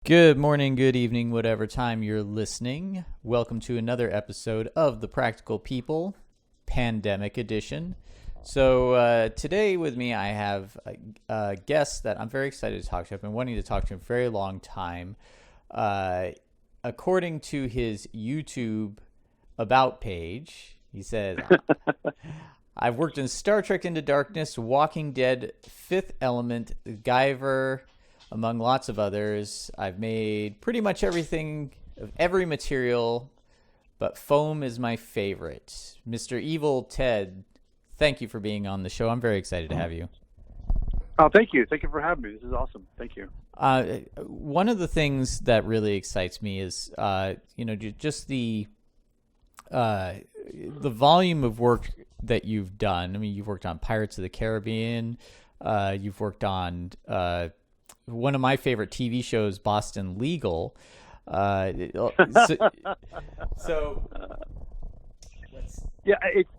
Good morning, good evening, whatever time you're listening. Welcome to another episode of The Practical People, Pandemic Edition. Today with me, I have a guest that I'm very excited to talk to. I've been wanting to talk to him for a very long time. According to his YouTube About page, he said, I've worked in Star Trek Into Darkness, Walking Dead, Fifth Element, Guyver, among lots of others. I've made pretty much everything of every material, but foam is my favorite. Mr. Evil Ted, thank you for being on the show. I'm very excited to have you. Oh, thank you. Thank you for having me. This is awesome. Thank you. One of the things that really excites me is, just the volume of work that you've done. I mean, you've worked on Pirates of the Caribbean. You've worked on one of my favorite TV shows, Boston Legal. Yeah,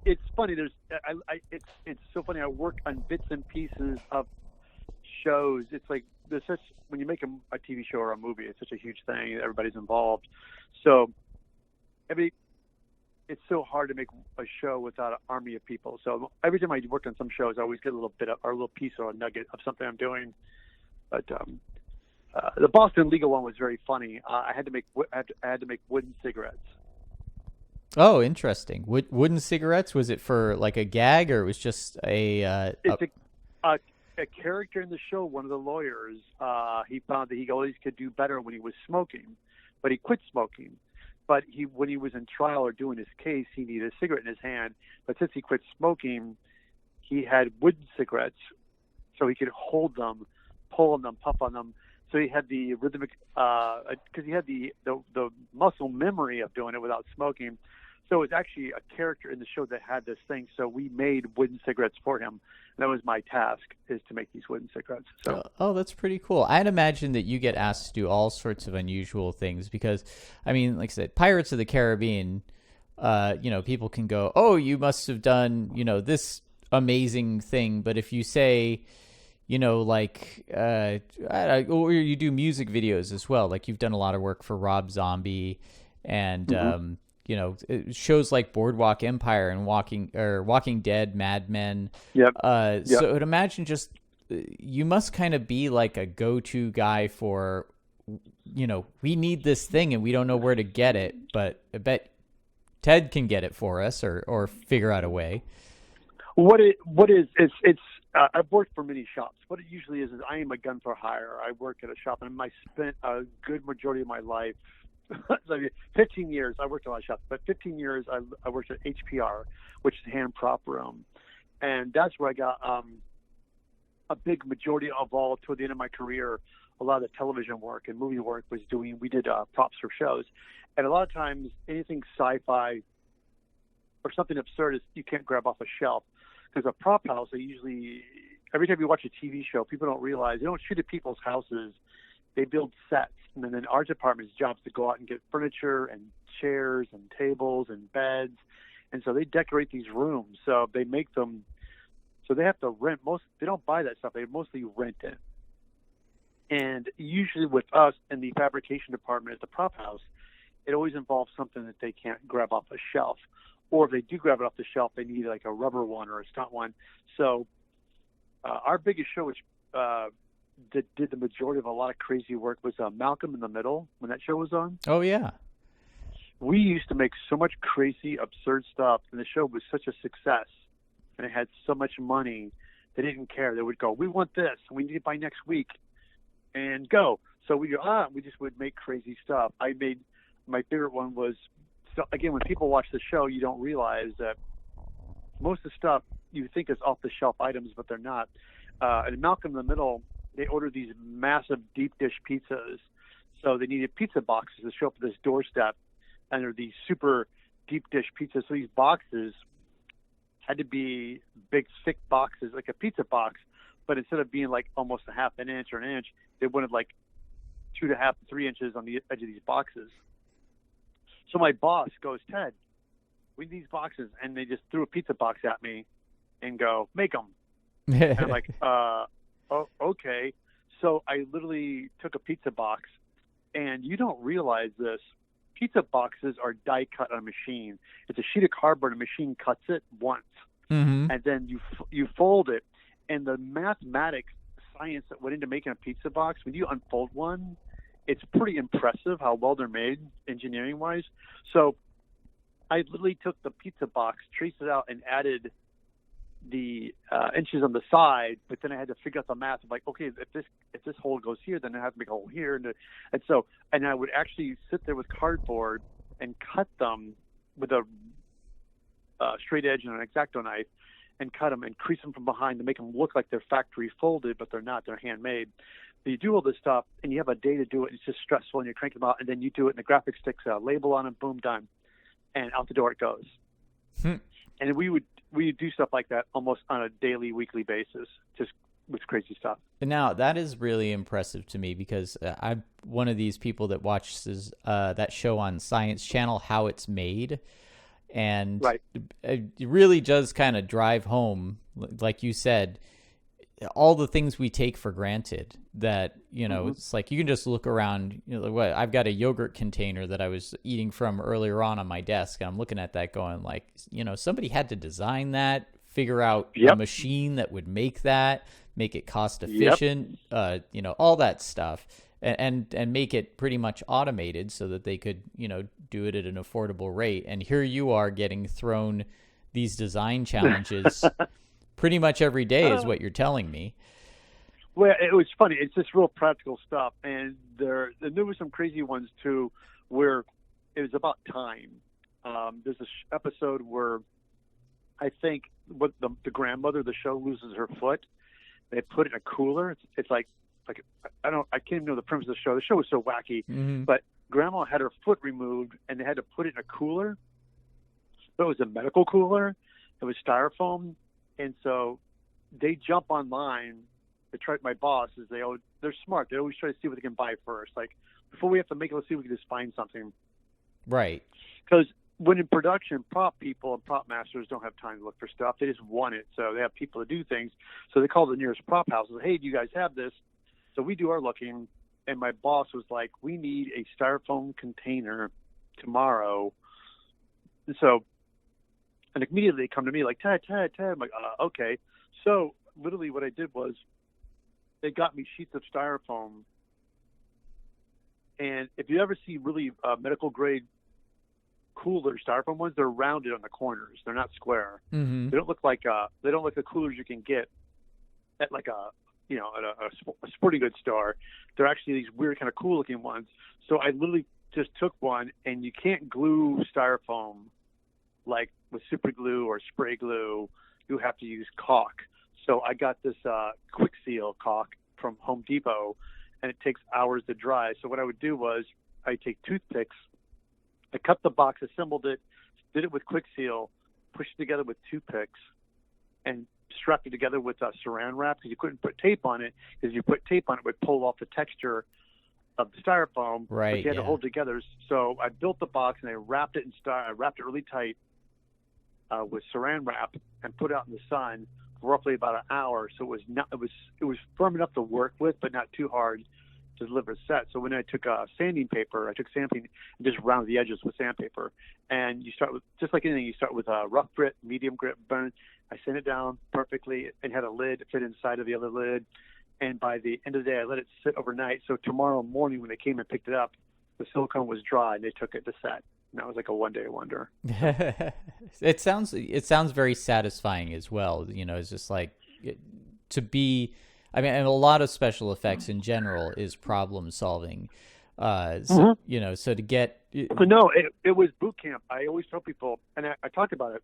it's funny. It's so funny. I work on bits and pieces of shows. It's like when you make a TV show or a movie, it's such a huge thing. Everybody's involved. So it's so hard to make a show without an army of people. So every time I work on some shows, I always get a little bit or a little piece or a nugget of something I'm doing. But the Boston Legal one was very funny. I had to make wooden cigarettes. Oh, interesting. Wooden cigarettes? Was it for like a gag, or it was just It's a character in the show. One of the lawyers, he found that he always could do better when he was smoking, but he quit smoking. But when he was in trial or doing his case, he needed a cigarette in his hand. But since he quit smoking, he had wooden cigarettes, so he could hold them, pull on them, puff on them. So he had the rhythmic, because he had the muscle memory of doing it without smoking. So it was actually a character in the show that had this thing. So we made wooden cigarettes for him. And that was my task, is to make these wooden cigarettes. So. Oh, that's pretty cool. I'd imagine that you get asked to do all sorts of unusual things because, I mean, like I said, Pirates of the Caribbean, people can go, oh, you must have done, this amazing thing. But if you say, or you do music videos as well. Like you've done a lot of work for Rob Zombie and, shows like Boardwalk Empire and Walking Dead, Mad Men. Yep. So I'd imagine you must kind of be like a go-to guy for, we need this thing and we don't know where to get it, but I bet Ted can get it for us or figure out a way. I've worked for many shops. What it usually is I am a gun for hire. I work at a shop, and I spent a good majority of my life, 15 years, I worked at a lot of shops, but 15 years I worked at HPR, which is Hand Prop Room. And that's where I got a big majority of all, toward the end of my career, a lot of the television work and movie work we did props for shows. And a lot of times, anything sci-fi or something absurd is you can't grab off a shelf. Because a prop house, every time you watch a TV show, people don't realize they don't shoot at people's houses. They build sets. And then our department's job is to go out and get furniture and chairs and tables and beds. And so they decorate these rooms. So they make them, so they have to rent. They don't buy that stuff. They mostly rent it. And usually with us in the fabrication department at the prop house, it always involves something that they can't grab off a shelf. Or if they do grab it off the shelf, they need like a rubber one or a stunt one. So our biggest show, which did the majority of a lot of crazy work, was Malcolm in the Middle, when that show was on. Oh, yeah. We used to make so much crazy, absurd stuff, and the show was such a success, and it had so much money, they didn't care. They would go, we want this, we need it by next week, and go. So we just would make crazy stuff. My favorite one was, so again, when people watch the show, you don't realize that most of the stuff you think is off-the-shelf items, but they're not. In Malcolm in the Middle, they ordered these massive deep dish pizzas. So they needed pizza boxes to show up at this doorstep, and they're these super deep dish pizzas. So these boxes had to be big, thick boxes, like a pizza box, but instead of being like almost a half an inch or an inch, they wanted like 2.5 to 3 inches on the edge of these boxes. So my boss goes, Ted, we need these boxes. And they just threw a pizza box at me and go, make them. And I'm like, oh, okay. So I literally took a pizza box And you don't realize this. Pizza boxes are die cut on a machine. It's a sheet of cardboard. A machine cuts it once, Mm-hmm. and then you fold it. And the mathematics, science that went into making a pizza box, when you unfold one, it's pretty impressive how well they're made engineering wise. So I literally took the pizza box, traced it out, and added the inches on the side, but then I had to figure out the math of like, okay, if this hole goes here, then I have to make a hole here, and I would actually sit there with cardboard and cut them with a straight edge and an X-Acto knife, and cut them and crease them from behind to make them look like they're factory folded, but they're not. They're handmade. So you do all this stuff, and you have a day to do it. It's just stressful, and you crank them out, and then you do it, and the graphic sticks a label on them, boom, done, and out the door it goes. And we would do stuff like that almost on a daily, weekly basis, just with crazy stuff. Now, that is really impressive to me because I'm one of these people that watches that show on Science Channel, How It's Made. And right. It really does kind of drive home, like you said, all the things we take for granted that, you know, it's like you can just look around, you know, what I've got a yogurt container that I was eating from earlier on my desk. And I'm looking at that going like, you know, somebody had to design that, figure out a machine that would make that, make it cost efficient, you know, all that stuff and make it pretty much automated so that they could, you know, do it at an affordable rate. And here you are getting thrown these design challenges pretty much every day is what you're telling me. Well, it was funny. It's just real practical stuff. And there were some crazy ones, too, where it was about time. There's this episode where I think what the grandmother of the show loses her foot. They put it in a cooler. It's like I can't even know the premise of the show. The show was so wacky. But Grandma had her foot removed, and they had to put it in a cooler. So it was a medical cooler. It was styrofoam. And so they jump online. My bosses, they're smart. They always try to see what they can buy first. Like, before we have to make it, let's see if we can just find something. Right. Because when in production, prop people and prop masters don't have time to look for stuff. They just want it. So they have people to do things. So they call the nearest prop house and say, hey, do you guys have this? So we do our looking. And my boss was like, we need a styrofoam container tomorrow. And so, and immediately they come to me like, Ted. I'm like, okay. So literally what I did was they got me sheets of styrofoam. And if you ever see really medical grade cooler styrofoam ones, they're rounded on the corners. They're not square. They don't look like the coolers you can get at like at a sporting goods store. They're actually these weird kind of cool looking ones. So I literally just took one, and you can't glue styrofoam like with super glue or spray glue. You have to use caulk. So I got this quick seal caulk from Home Depot, and it takes hours to dry. So what I would do was I take toothpicks, I cut the box, assembled it, did it with quick seal, pushed it together with toothpicks, and strapped it together with saran wrap because you couldn't put tape on it, because you put tape on it would pull off the texture of the styrofoam. Right. But you had to hold it together. So I built the box, and I wrapped it really tight with saran wrap and put it out in the sun for roughly about an hour. So it was firm enough to work with, but not too hard to deliver a set. So when I took sanding paper, I took sandpaper and just rounded the edges with sandpaper. And you start with, just like anything, you start with a rough grit, medium grit, burn. I sand it down perfectly and had a lid fit inside of the other lid. And by the end of the day, I let it sit overnight. So tomorrow morning when they came and picked it up, the silicone was dry, and they took it to set. And that was like a one-day wonder. It sounds very satisfying as well. You know, it's just like to be. I mean, and a lot of special effects in general is problem solving. You know, so to get. No, it was boot camp. I always tell people, and I talk about it.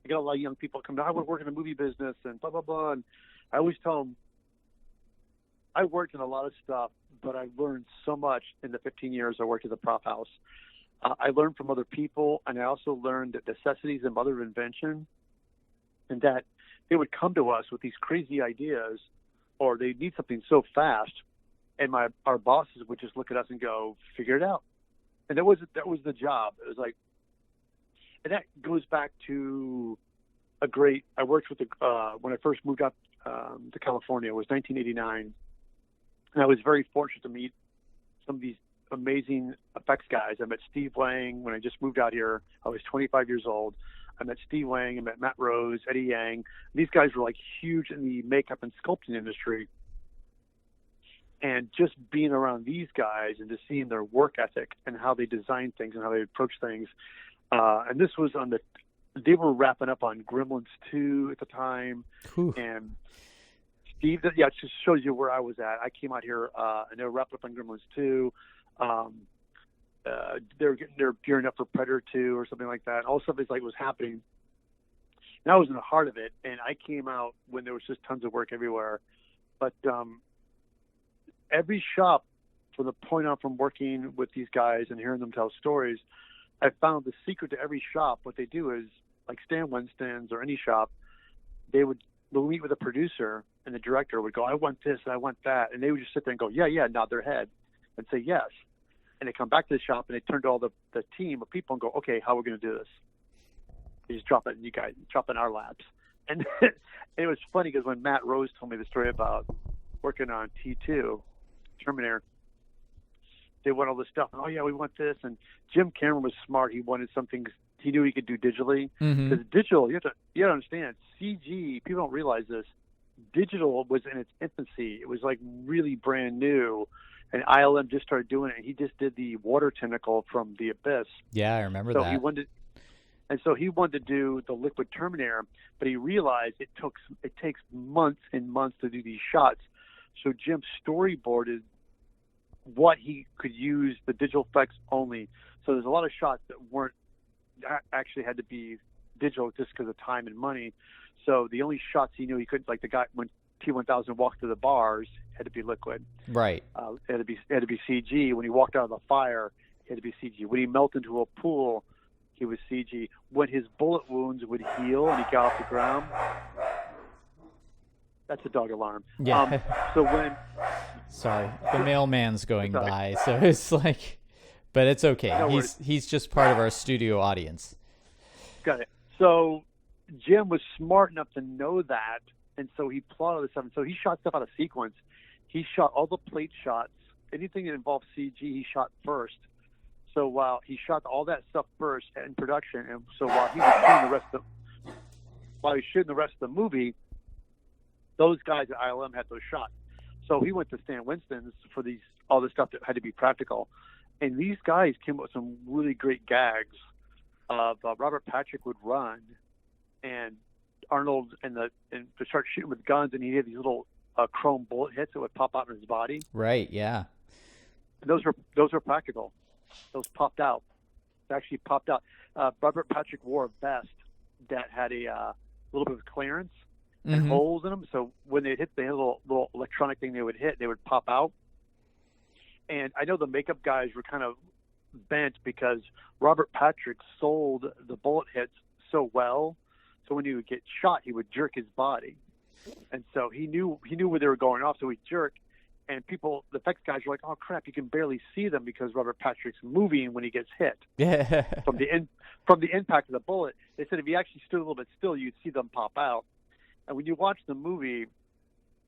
I get a lot of young people come down. I want to work in the movie business and blah blah blah. And I always tell them, I worked in a lot of stuff, but I learned so much in the 15 years I worked at the prop house. I learned from other people, and I also learned the necessities and mother of invention, and that they would come to us with these crazy ideas, or they need something so fast, and our bosses would just look at us and go, "Figure it out." And that was the job. It was like, and that goes back to I worked with when I first moved up to California. It was 1989, and I was very fortunate to meet some of these amazing effects guys. I met Steve Wang when I just moved out here. I was 25 years old. I met Steve Wang, I met Matt Rose, Eddie Yang. These guys were like huge in the makeup and sculpting industry. And just being around these guys and just seeing their work ethic and how they design things and how they approach things. And this was they were wrapping up on Gremlins 2 at the time. Whew. And Steve, it just shows you where I was at. I came out here and they were wrapping up on Gremlins 2. They're gearing up for Predator 2 or something like that. All stuff is like was happening. And I was in the heart of it, and I came out when there was just tons of work everywhere. But every shop, from the point on from working with these guys and hearing them tell stories, I found the secret to every shop. What they do is, like Stan Winston's or any shop, they'll meet with a producer, and the director would go, I want this and I want that. And they would just sit there and go, yeah, nod their head and say yes. And they come back to the shop and they turn to all the team of people and go, okay, how are we going to do this? They just drop it in you guys, drop in our laps. And, and it was funny because when Matt Rose told me the story about working on T2, Terminator, they want all this stuff. Oh yeah, we want this. And Jim Cameron was smart. He wanted something he knew he could do digitally. Because digital, you have to understand, CG, people don't realize this, digital was in its infancy. It was like really brand new. And ILM just started doing it. And he just did the water tentacle from The Abyss. Yeah, I remember that. So he wanted to do the liquid Terminator, but he realized it takes months and months to do these shots. So Jim storyboarded what he could use the digital effects only. So there's a lot of shots that actually had to be digital just because of time and money. So the only shots he knew he couldn't, like the guy when T-1000 walked through the bars, had to be liquid. Right. It had to be CG. When he walked out of the fire, it had to be CG. When he melted into a pool, he was CG. When his bullet wounds would heal and he got off the ground, that's a dog alarm. Yeah. Sorry, the mailman's going by, so it's like, but it's okay. No, he's just part of our studio audience. Got it. So Jim was smart enough to know that, and so he plotted this stuff. And so he shot stuff out of sequence. He shot all the plate shots, anything that involved CG, he shot first. So while he shot all that stuff first in production, and so while he was shooting the rest of the movie, those guys at ILM had those shots. So he went to Stan Winston's for all this stuff that had to be practical. And these guys came up with some really great gags. Robert Patrick would run, and Arnold to start shooting with guns, and he had these little chrome bullet hits that would pop out in his body. Right. Yeah. And those were practical. Those popped out. They actually popped out. Robert Patrick wore a vest that had a little bit of clearance and holes in them. So when they hit, they had a little electronic thing they would hit, they would pop out. And I know the makeup guys were kind of bent because Robert Patrick sold the bullet hits so well. So when he would get shot, he would jerk his body. And so he knew where they were going off, so he'd jerk. And the effects guys were like, oh, crap, you can barely see them because Robert Patrick's moving when he gets hit. Yeah. From the impact of the bullet. They said if he actually stood a little bit still, you'd see them pop out. And when you watch the movie,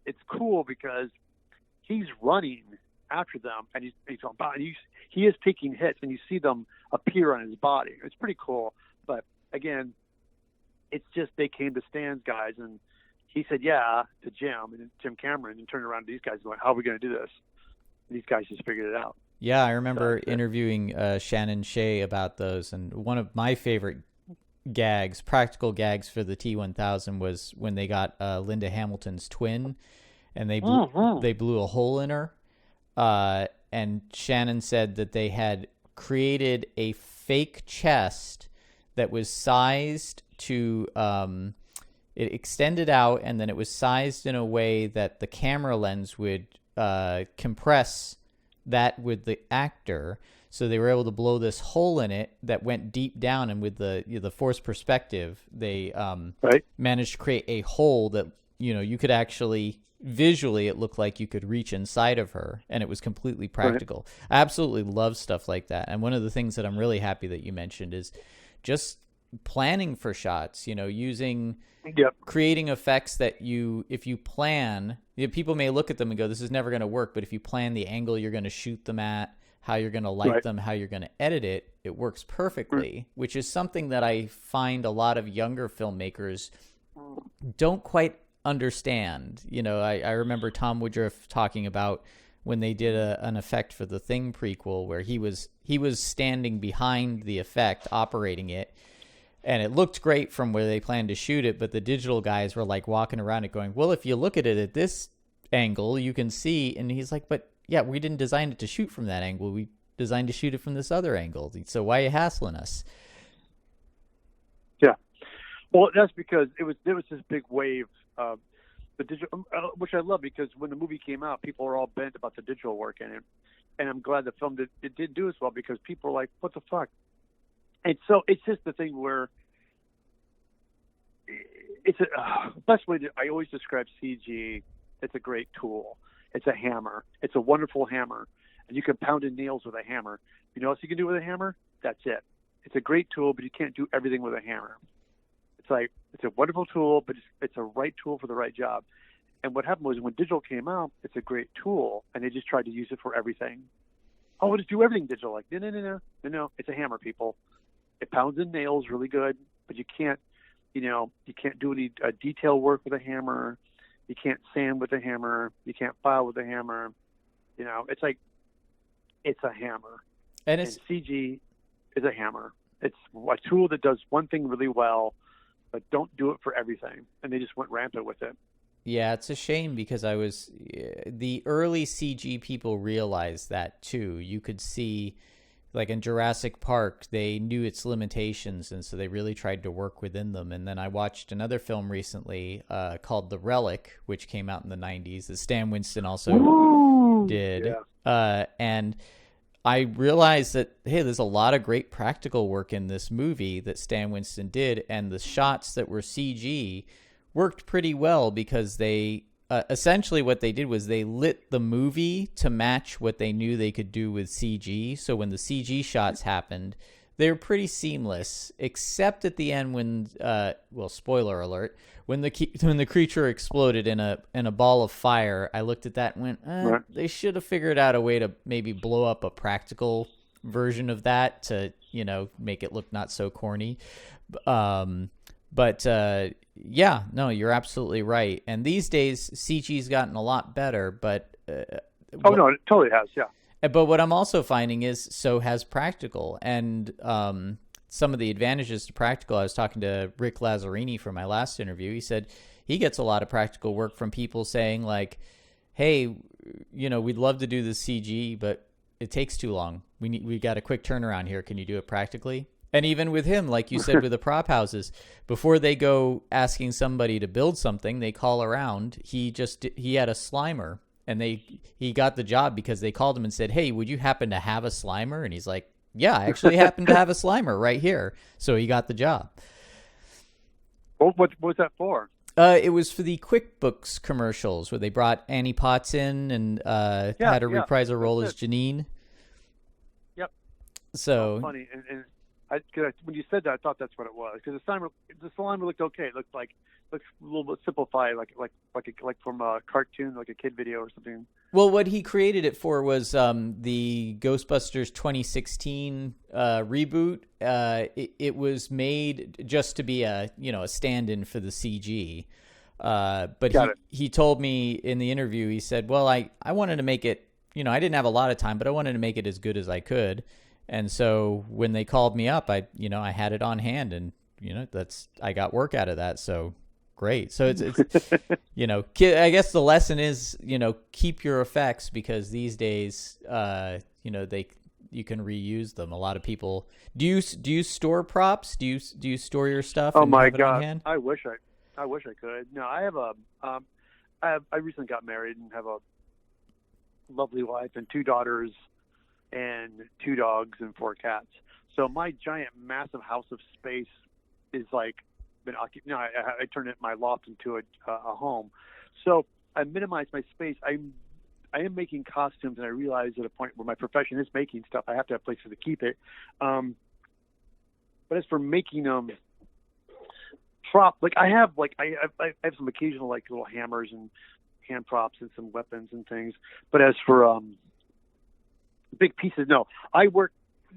it's cool because he's running after them, and he's on body. He is taking hits, and you see them appear on his body. It's pretty cool. But, again, it's just they came to Stan's guys, and he said, yeah, to Jim Cameron, and turned around to these guys going, how are we going to do this? And these guys just figured it out. Yeah, I remember interviewing Shannon Shea about those, and one of my favorite practical gags for the T-1000 was when they got Linda Hamilton's twin, and they blew a hole in her. And Shannon said that they had created a fake chest that was sized to it extended out, and then it was sized in a way that the camera lens would compress that with the actor. So they were able to blow this hole in it that went deep down, and with the forced perspective, they managed to create a hole that you could actually visually, it looked like you could reach inside of her, and it was completely practical. Right. I absolutely love stuff like that. And one of the things that I'm really happy that you mentioned is just planning for shots, creating effects that if you plan, people may look at them and go, this is never going to work. But if you plan the angle you're going to shoot them at, how you're going to light Right. them, how you're going to edit it, it works perfectly, which is something that I find a lot of younger filmmakers don't quite understand. You know, I remember Tom Woodruff talking about when they did an effect for the Thing prequel where he was standing behind the effect, operating it, and it looked great from where they planned to shoot it, but the digital guys were like walking around it going, well, if you look at it at this angle, you can see. And he's like, but yeah, we didn't design it to shoot from that angle. We designed to shoot it from this other angle. So why are you hassling us? Yeah. Well, that's because there was this big wave of the digital, which I love, because when the movie came out, people were all bent about the digital work in it, and I'm glad the film did do as well, because people were like, what the fuck? And so it's just the thing where it's best way I always describe CG. It's a great tool. It's a hammer. It's a wonderful hammer, and you can pound in nails with a hammer. You know what else you can do with a hammer? That's it. It's a great tool, but you can't do everything with a hammer. It's a wonderful tool, but it's a right tool for the right job. And what happened was, when digital came out, it's a great tool, and they just tried to use it for everything. Oh, we'll just do everything digital. Like, no. It's a hammer, people. It pounds in nails really good, but you can't do any detail work with a hammer. You can't sand with a hammer. You can't file with a hammer. You know, it's like, it's a hammer. And CG is a hammer. It's a tool that does one thing really well, but don't do it for everything. And they just went rampant with it. Yeah, it's a shame, because the early CG people realized that too. You could see, like in Jurassic Park, they knew its limitations, and so they really tried to work within them. And then I watched another film recently called The Relic, which came out in the 90s, that Stan Winston also did. Yeah. And I realized that, hey, there's a lot of great practical work in this movie that Stan Winston did, and the shots that were CG worked pretty well, because they essentially what they did was they lit the movie to match what they knew they could do with CG. So when the CG shots happened, they were pretty seamless, except at the end when, well, spoiler alert, when the creature exploded in a ball of fire. I looked at that and went, Right. They should have figured out a way to maybe blow up a practical version of that to, make it look not so corny. But yeah, no, you're absolutely right. And these days, CG's gotten a lot better, but no, it totally has, yeah. But what I'm also finding is so has practical. And some of the advantages to practical, I was talking to Rick Lazzarini for my last interview. He said he gets a lot of practical work from people saying, like, hey, we'd love to do the CG, but it takes too long. We got a quick turnaround here. Can you do it practically? And even with him, like you said, with the prop houses, before they go asking somebody to build something, they call around. He had a Slimer, and he got the job because they called him and said, hey, would you happen to have a Slimer? And he's like, yeah, I actually happen to have a Slimer right here. So he got the job. What was that for? It was for the QuickBooks commercials where they brought Annie Potts in and had her reprise her role as Janine. Yep. So funny. And when you said that, I thought that's what it was, because the Slimer looked okay. It looked a little bit simplified, like from a cartoon, like a kid video or something. Well, what he created it for was the Ghostbusters 2016 reboot. It was made just to be a stand-in for the CG. But he told me in the interview, he said, well, I wanted to make it, I didn't have a lot of time, but I wanted to make it as good as I could. And so when they called me up, I had it on hand, and I got work out of that. So great. So it's I guess the lesson is, keep your effects, because these days, you can reuse them. A lot of people do you store props? Do you store your stuff? Oh and my have it on God. hand? I wish I could. No, I have I recently got married and have a lovely wife and 2 daughters and 2 dogs and 4 cats. So my giant, massive house of space is like been occupied. I turned my loft into a home. So I minimize my space. I am making costumes, and I realize at a point where my profession is making stuff, I have to have places to keep it. But as for making them prop, I have some occasional little hammers and hand props and some weapons and things. But as for big pieces. No, I work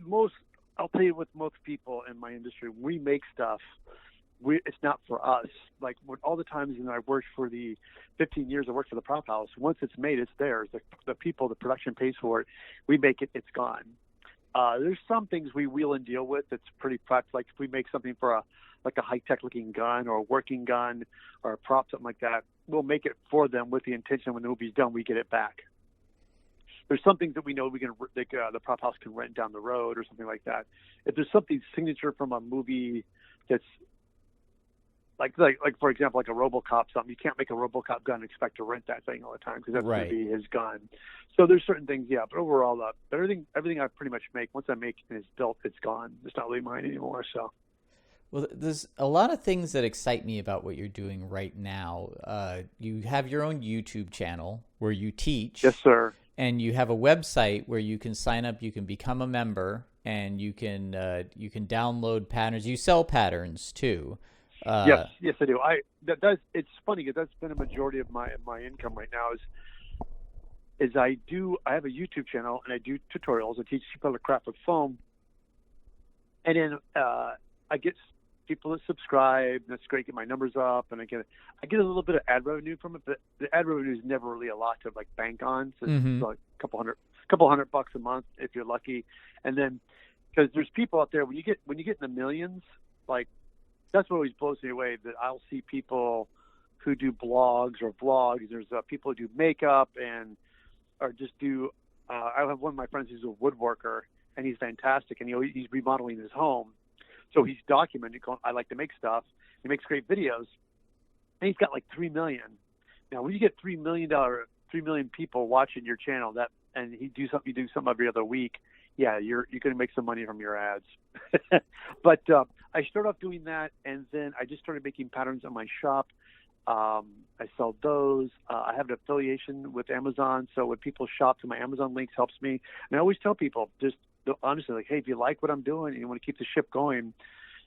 most. I'll tell you, with most people in my industry, we make stuff. It's not for us. Like all the times when I worked for the 15 years I worked for the prop house, once it's made, it's theirs. The people, the production pays for it. We make it, it's gone. There's some things we wheel and deal with that's pretty practical. Like if we make something for a high-tech looking gun or a working gun or a prop, something like that, we'll make it for them with the intention when the movie's done, we get it back. There's some things that we know the prop house can rent down the road or something like that. If there's something signature from a movie that's like for example, like a RoboCop something, you can't make a RoboCop gun and expect to rent that thing all the time because that's Right. going to be his gun. So there's certain things, yeah. But overall, everything I pretty much make, once I make it and it's built, it's gone. It's not really mine anymore. So. Well, there's a lot of things that excite me about what you're doing right now. You have your own YouTube channel where you teach. Yes, sir. And you have a website where you can sign up, you can become a member, and you can download patterns. You sell patterns too. Yes, I do. It's funny because that's been a majority of my income right now. I have a YouTube channel and I do tutorials. I teach people how to craft with foam, and then I get people that subscribe. And that's great. Get my numbers up, and I get a little bit of ad revenue from it. But the ad revenue is never really a lot to like bank on. So it's like a couple hundred bucks a month if you're lucky. And then because there's people out there when you get in the millions, like that's what always blows me away. That I'll see people who do blogs or vlogs. There's people who do makeup or just do. I have one of my friends who's a woodworker, and he's fantastic, and he's remodeling his home. So he's documenting, I like to make stuff. He makes great videos, and he's got like 3 million. Now, when you get $3 million people watching your channel, and you do something every other week, yeah, you're going to make some money from your ads. But I started off doing that, and then I just started making patterns in my shop. I sell those. I have an affiliation with Amazon, so when people shop through my Amazon links, helps me. And I always tell people, just honestly, like, hey, if you like what I'm doing and you want to keep the ship going,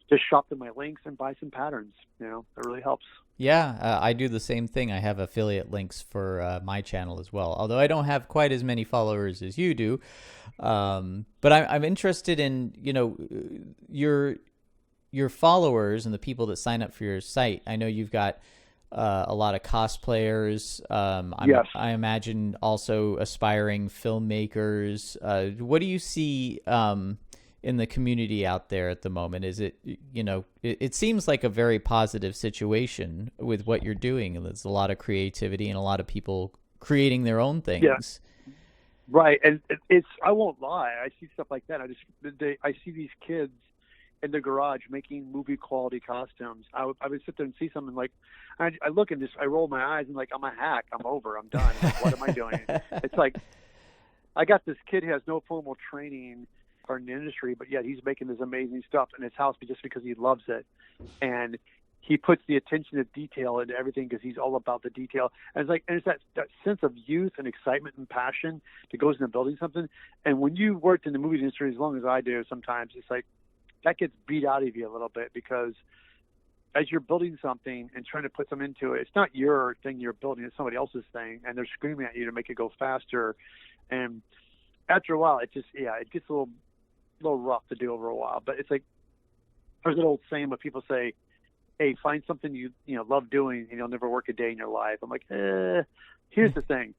just shop through my links and buy some patterns. It really helps. Yeah, I do the same thing. I have affiliate links for my channel as well, although I don't have quite as many followers as you do. But I'm interested in, your followers and the people that sign up for your site. I know you've got a lot of cosplayers. Yes. I imagine also aspiring filmmakers. What do you see in the community out there at the moment? Is it, it seems like a very positive situation with what you're doing. There's a lot of creativity and a lot of people creating their own things. Yeah. Right. And I won't lie. I see stuff like that. I see these kids in the garage making movie quality costumes. I would sit there and see something like, I look and I roll my eyes and like, I'm a hack. I'm over. I'm done. Like, what am I doing? It's like, I got this kid who has no formal training or in the industry, but yet he's making this amazing stuff in his house just because he loves it. And he puts the attention to detail into everything because he's all about the detail. And it's that sense of youth and excitement and passion that goes into building something. And when you worked in the movie industry as long as I do, sometimes it's like, that gets beat out of you a little bit because as you're building something and trying to put some into it, it's not your thing you're building, it's somebody else's thing, and they're screaming at you to make it go faster. And after a while, it gets a little rough to do over a while. But it's like, there's an old saying where people say, hey, find something you love doing and you'll never work a day in your life. I'm like, here's the thing.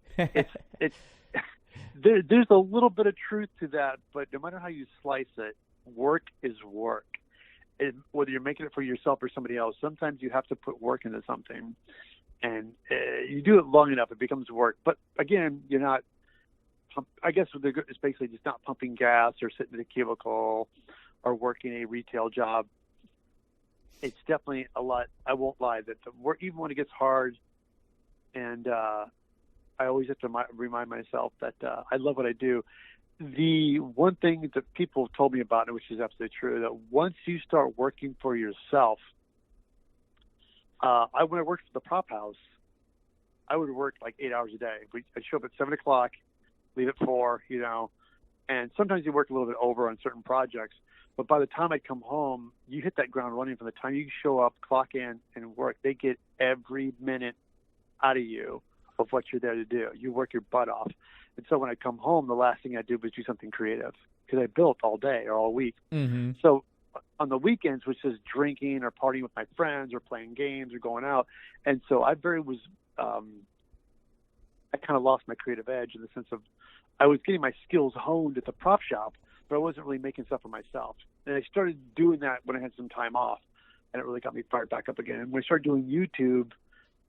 There's a little bit of truth to that, but no matter how you slice it, work is work. Whether you're making it for yourself or somebody else, sometimes you have to put work into something, and you do it long enough, it becomes work. But again, you're not. I guess it's basically just not pumping gas or sitting in a cubicle or working a retail job. It's definitely a lot. I won't lie that the work, even when it gets hard, and I always have to remind myself that I love what I do. The one thing that people have told me about, which is absolutely true, that once you start working for yourself, when I worked for the prop house, I would work like 8 hours a day. I'd show up at 7 o'clock, leave at 4, and sometimes you work a little bit over on certain projects. But by the time I come home, you hit that ground running from the time you show up, clock in, and work. They get every minute out of you of what you're there to do. You work your butt off. And so when I come home, the last thing I do was do something creative because I built all day or all week. Mm-hmm. So on the weekends, which is drinking or partying with my friends or playing games or going out. And so I kind of lost my creative edge in the sense of I was getting my skills honed at the prop shop, but I wasn't really making stuff for myself. And I started doing that when I had some time off, and it really got me fired back up again. When I started doing YouTube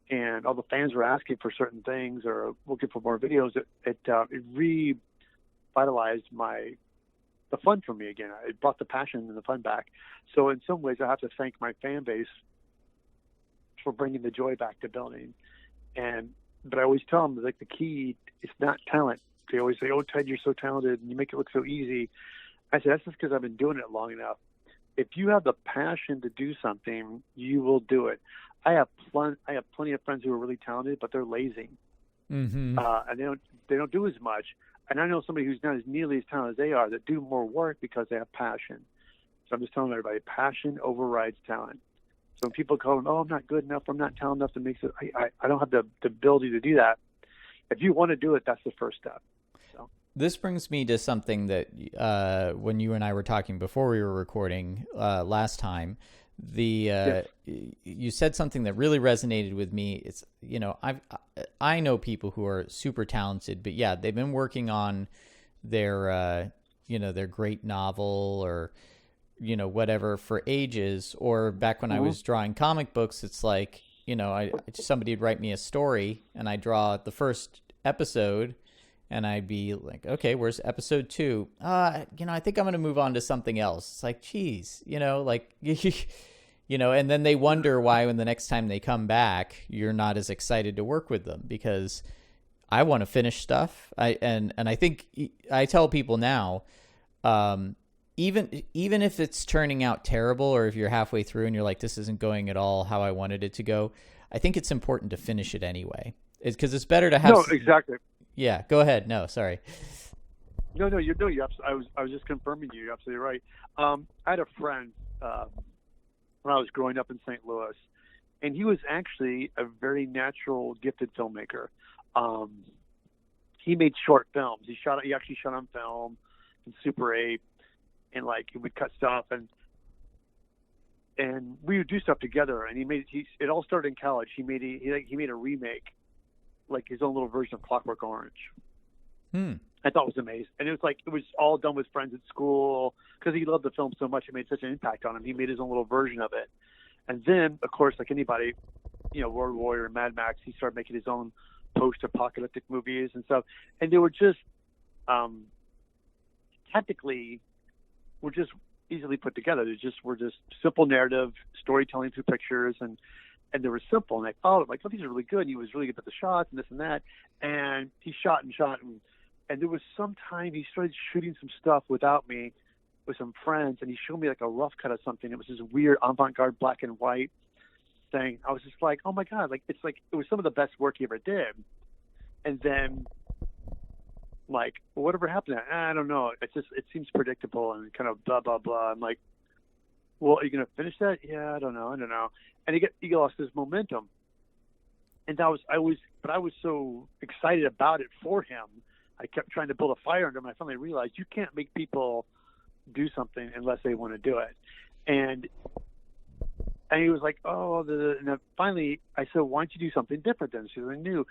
and all the fans were asking for certain things or looking for more videos, it revitalized the fun for me again. It brought the passion and the fun back. So in some ways, I have to thank my fan base for bringing the joy back to building. But I always tell them, like, the key is not talent. They always say, "Oh, Ted, you're so talented, and you make it look so easy." I said, that's just because I've been doing it long enough. If you have the passion to do something, you will do it. I have plenty of friends who are really talented, but they're lazy, Mm-hmm. And they don't do as much. And I know somebody who's not as nearly as talented as they are that do more work because they have passion. So I'm just telling everybody, passion overrides talent. So when people call them, "Oh, I'm not good enough, I'm not talented enough to make it," I don't have the ability to do that. If you want to do it, that's the first step. So. This brings me to something that when you and I were talking before we were recording last time, Yes. you said something that really resonated with me. It's, I know people who are super talented, but yeah, they've been working on their their great novel or whatever for ages. Or back when I was drawing comic books, it's like, somebody would write me a story and I draw the first episode and I'd be like, okay, where's episode 2? I think I'm going to move on to something else. It's like, geez, and then they wonder why when the next time they come back, you're not as excited to work with them, because I want to finish stuff. And I think I tell people now, even if it's turning out terrible, or if you're halfway through and you're like, this isn't going at all how I wanted it to go, I think it's important to finish it anyway. It's because it's better to have. No, exactly. Yeah, go ahead. No, sorry. No, you I was just confirming you. You're absolutely right. I had a friend when I was growing up in St. Louis, and he was actually a very natural, gifted filmmaker. He made short films. He actually shot on film in Super 8, and like he would cut stuff, and we would do stuff together. And it all started in college. He made a remake, like his own little version of Clockwork Orange. I thought it was amazing. And it was all done with friends at school because he loved the film so much. It made such an impact on him. He made his own little version of it. And then, of course, like anybody, World Warrior and Mad Max, he started making his own post-apocalyptic movies and stuff. And they were just, technically, were just easily put together. Were just simple narrative, storytelling through pictures, and they were simple. And I followed it, like, oh, these are really good. And he was really good at the shots and this and that. And he shot, and there was some time he started shooting some stuff without me with some friends, and he showed me like a rough cut of something. It was this weird avant-garde black and white thing. I was just like, oh my God, like it was some of the best work he ever did. And then, like, well, whatever happened to that? I don't know. It seems predictable and kind of blah blah blah. I'm like, well, are you gonna finish that? Yeah, I don't know. And he lost his momentum. And I was so excited about it for him. I kept trying to build a fire under him. I finally realized you can't make people do something unless they want to do it. And he was like, oh, and then finally I said, why don't you do something different then? Something new.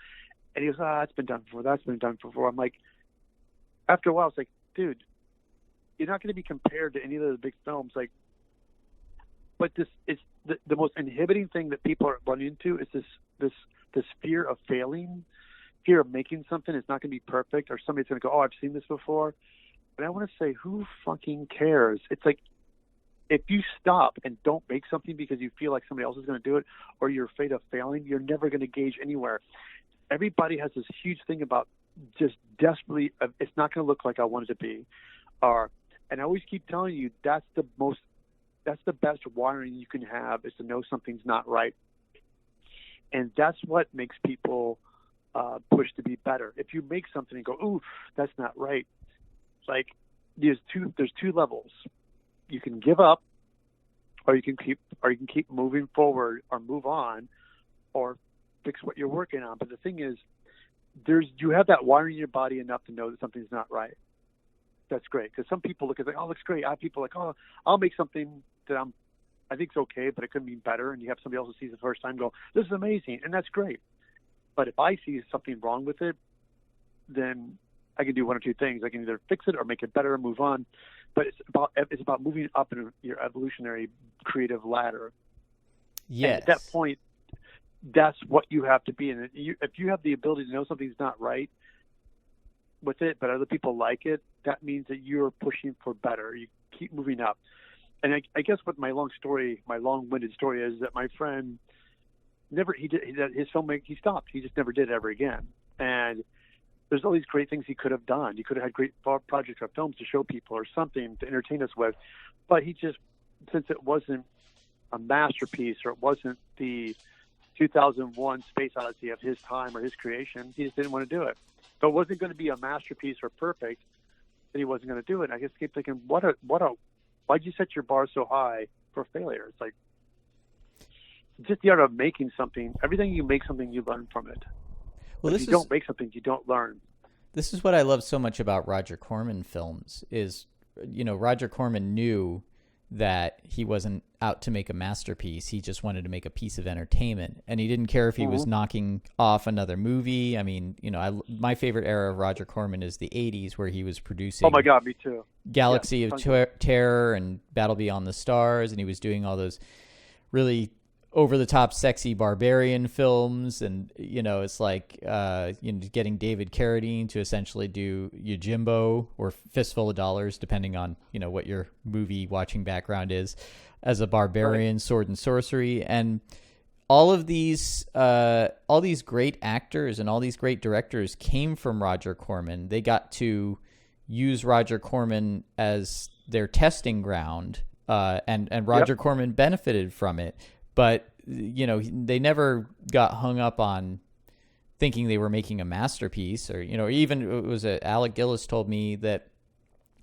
And he goes, it's been done before. That's been done before. I'm like, after a while, it's like, dude, you're not going to be compared to any of the big films. Like, but this is the most inhibiting thing that people are running into is this fear of failing. Fear of making something is not going to be perfect, or somebody's going to go, oh, I've seen this before. And I want to say, who fucking cares? It's like, if you stop and don't make something because you feel like somebody else is going to do it, or you're afraid of failing, you're never going to gauge anywhere. Everybody has this huge thing about just desperately, it's not going to look like I want it to be. And I always keep telling you, that's the best wiring you can have, is to know something's not right. And that's what makes people push to be better. If you make something and go, ooh, that's not right, like there's two levels. You can give up, or you can keep moving forward, or move on, or fix what you're working on. But the thing is, you have that wiring in your body enough to know that something's not right. That's great, because some people look at it, oh, it looks great. I have people like, oh, I'll make something that I think it's okay, but it could be better. And you have somebody else who sees it the first time go, this is amazing, and that's great. But if I see something wrong with it, then I can do one or two things. I can either fix it or make it better and move on. But it's about moving up in your evolutionary creative ladder. Yes. And at that point, that's what you have to be. And if you have the ability to know something's not right with it, but other people like it, that means that you're pushing for better. You keep moving up. And I guess what my long-winded story is that my friend his filmmaking, he stopped. He just never did it ever again. And there's all these great things he could have done. He could have had great projects or films to show people or something to entertain us with. But he just, since it wasn't a masterpiece or it wasn't the 2001 Space Odyssey of his time or his creation, he just didn't want to do it. But it wasn't going to be a masterpiece or perfect, then he wasn't going to do it. And I just keep thinking, why'd you set your bar so high for failure? It's like, just the art of making something. Everything you make something, you learn from it. Well, if you don't make something, you don't learn. This is what I love so much about Roger Corman films is, Roger Corman knew that he wasn't out to make a masterpiece. He just wanted to make a piece of entertainment. And he didn't care if he was knocking off another movie. I mean, my favorite era of Roger Corman is the 80s, where he was producing Oh my God, me too. Galaxy of Terror and Battle Beyond the Stars, and he was doing all those really over-the-top sexy barbarian films, and it's like getting David Carradine to essentially do Yojimbo or Fistful of Dollars, depending on what your movie watching background is, as a barbarian, right. Sword and sorcery, and all these great actors and all these great directors came from Roger Corman. They got to use Roger Corman as their testing ground, and Roger Corman benefited from it. But, they never got hung up on thinking they were making a masterpiece, or, even it was Alec Gillis told me that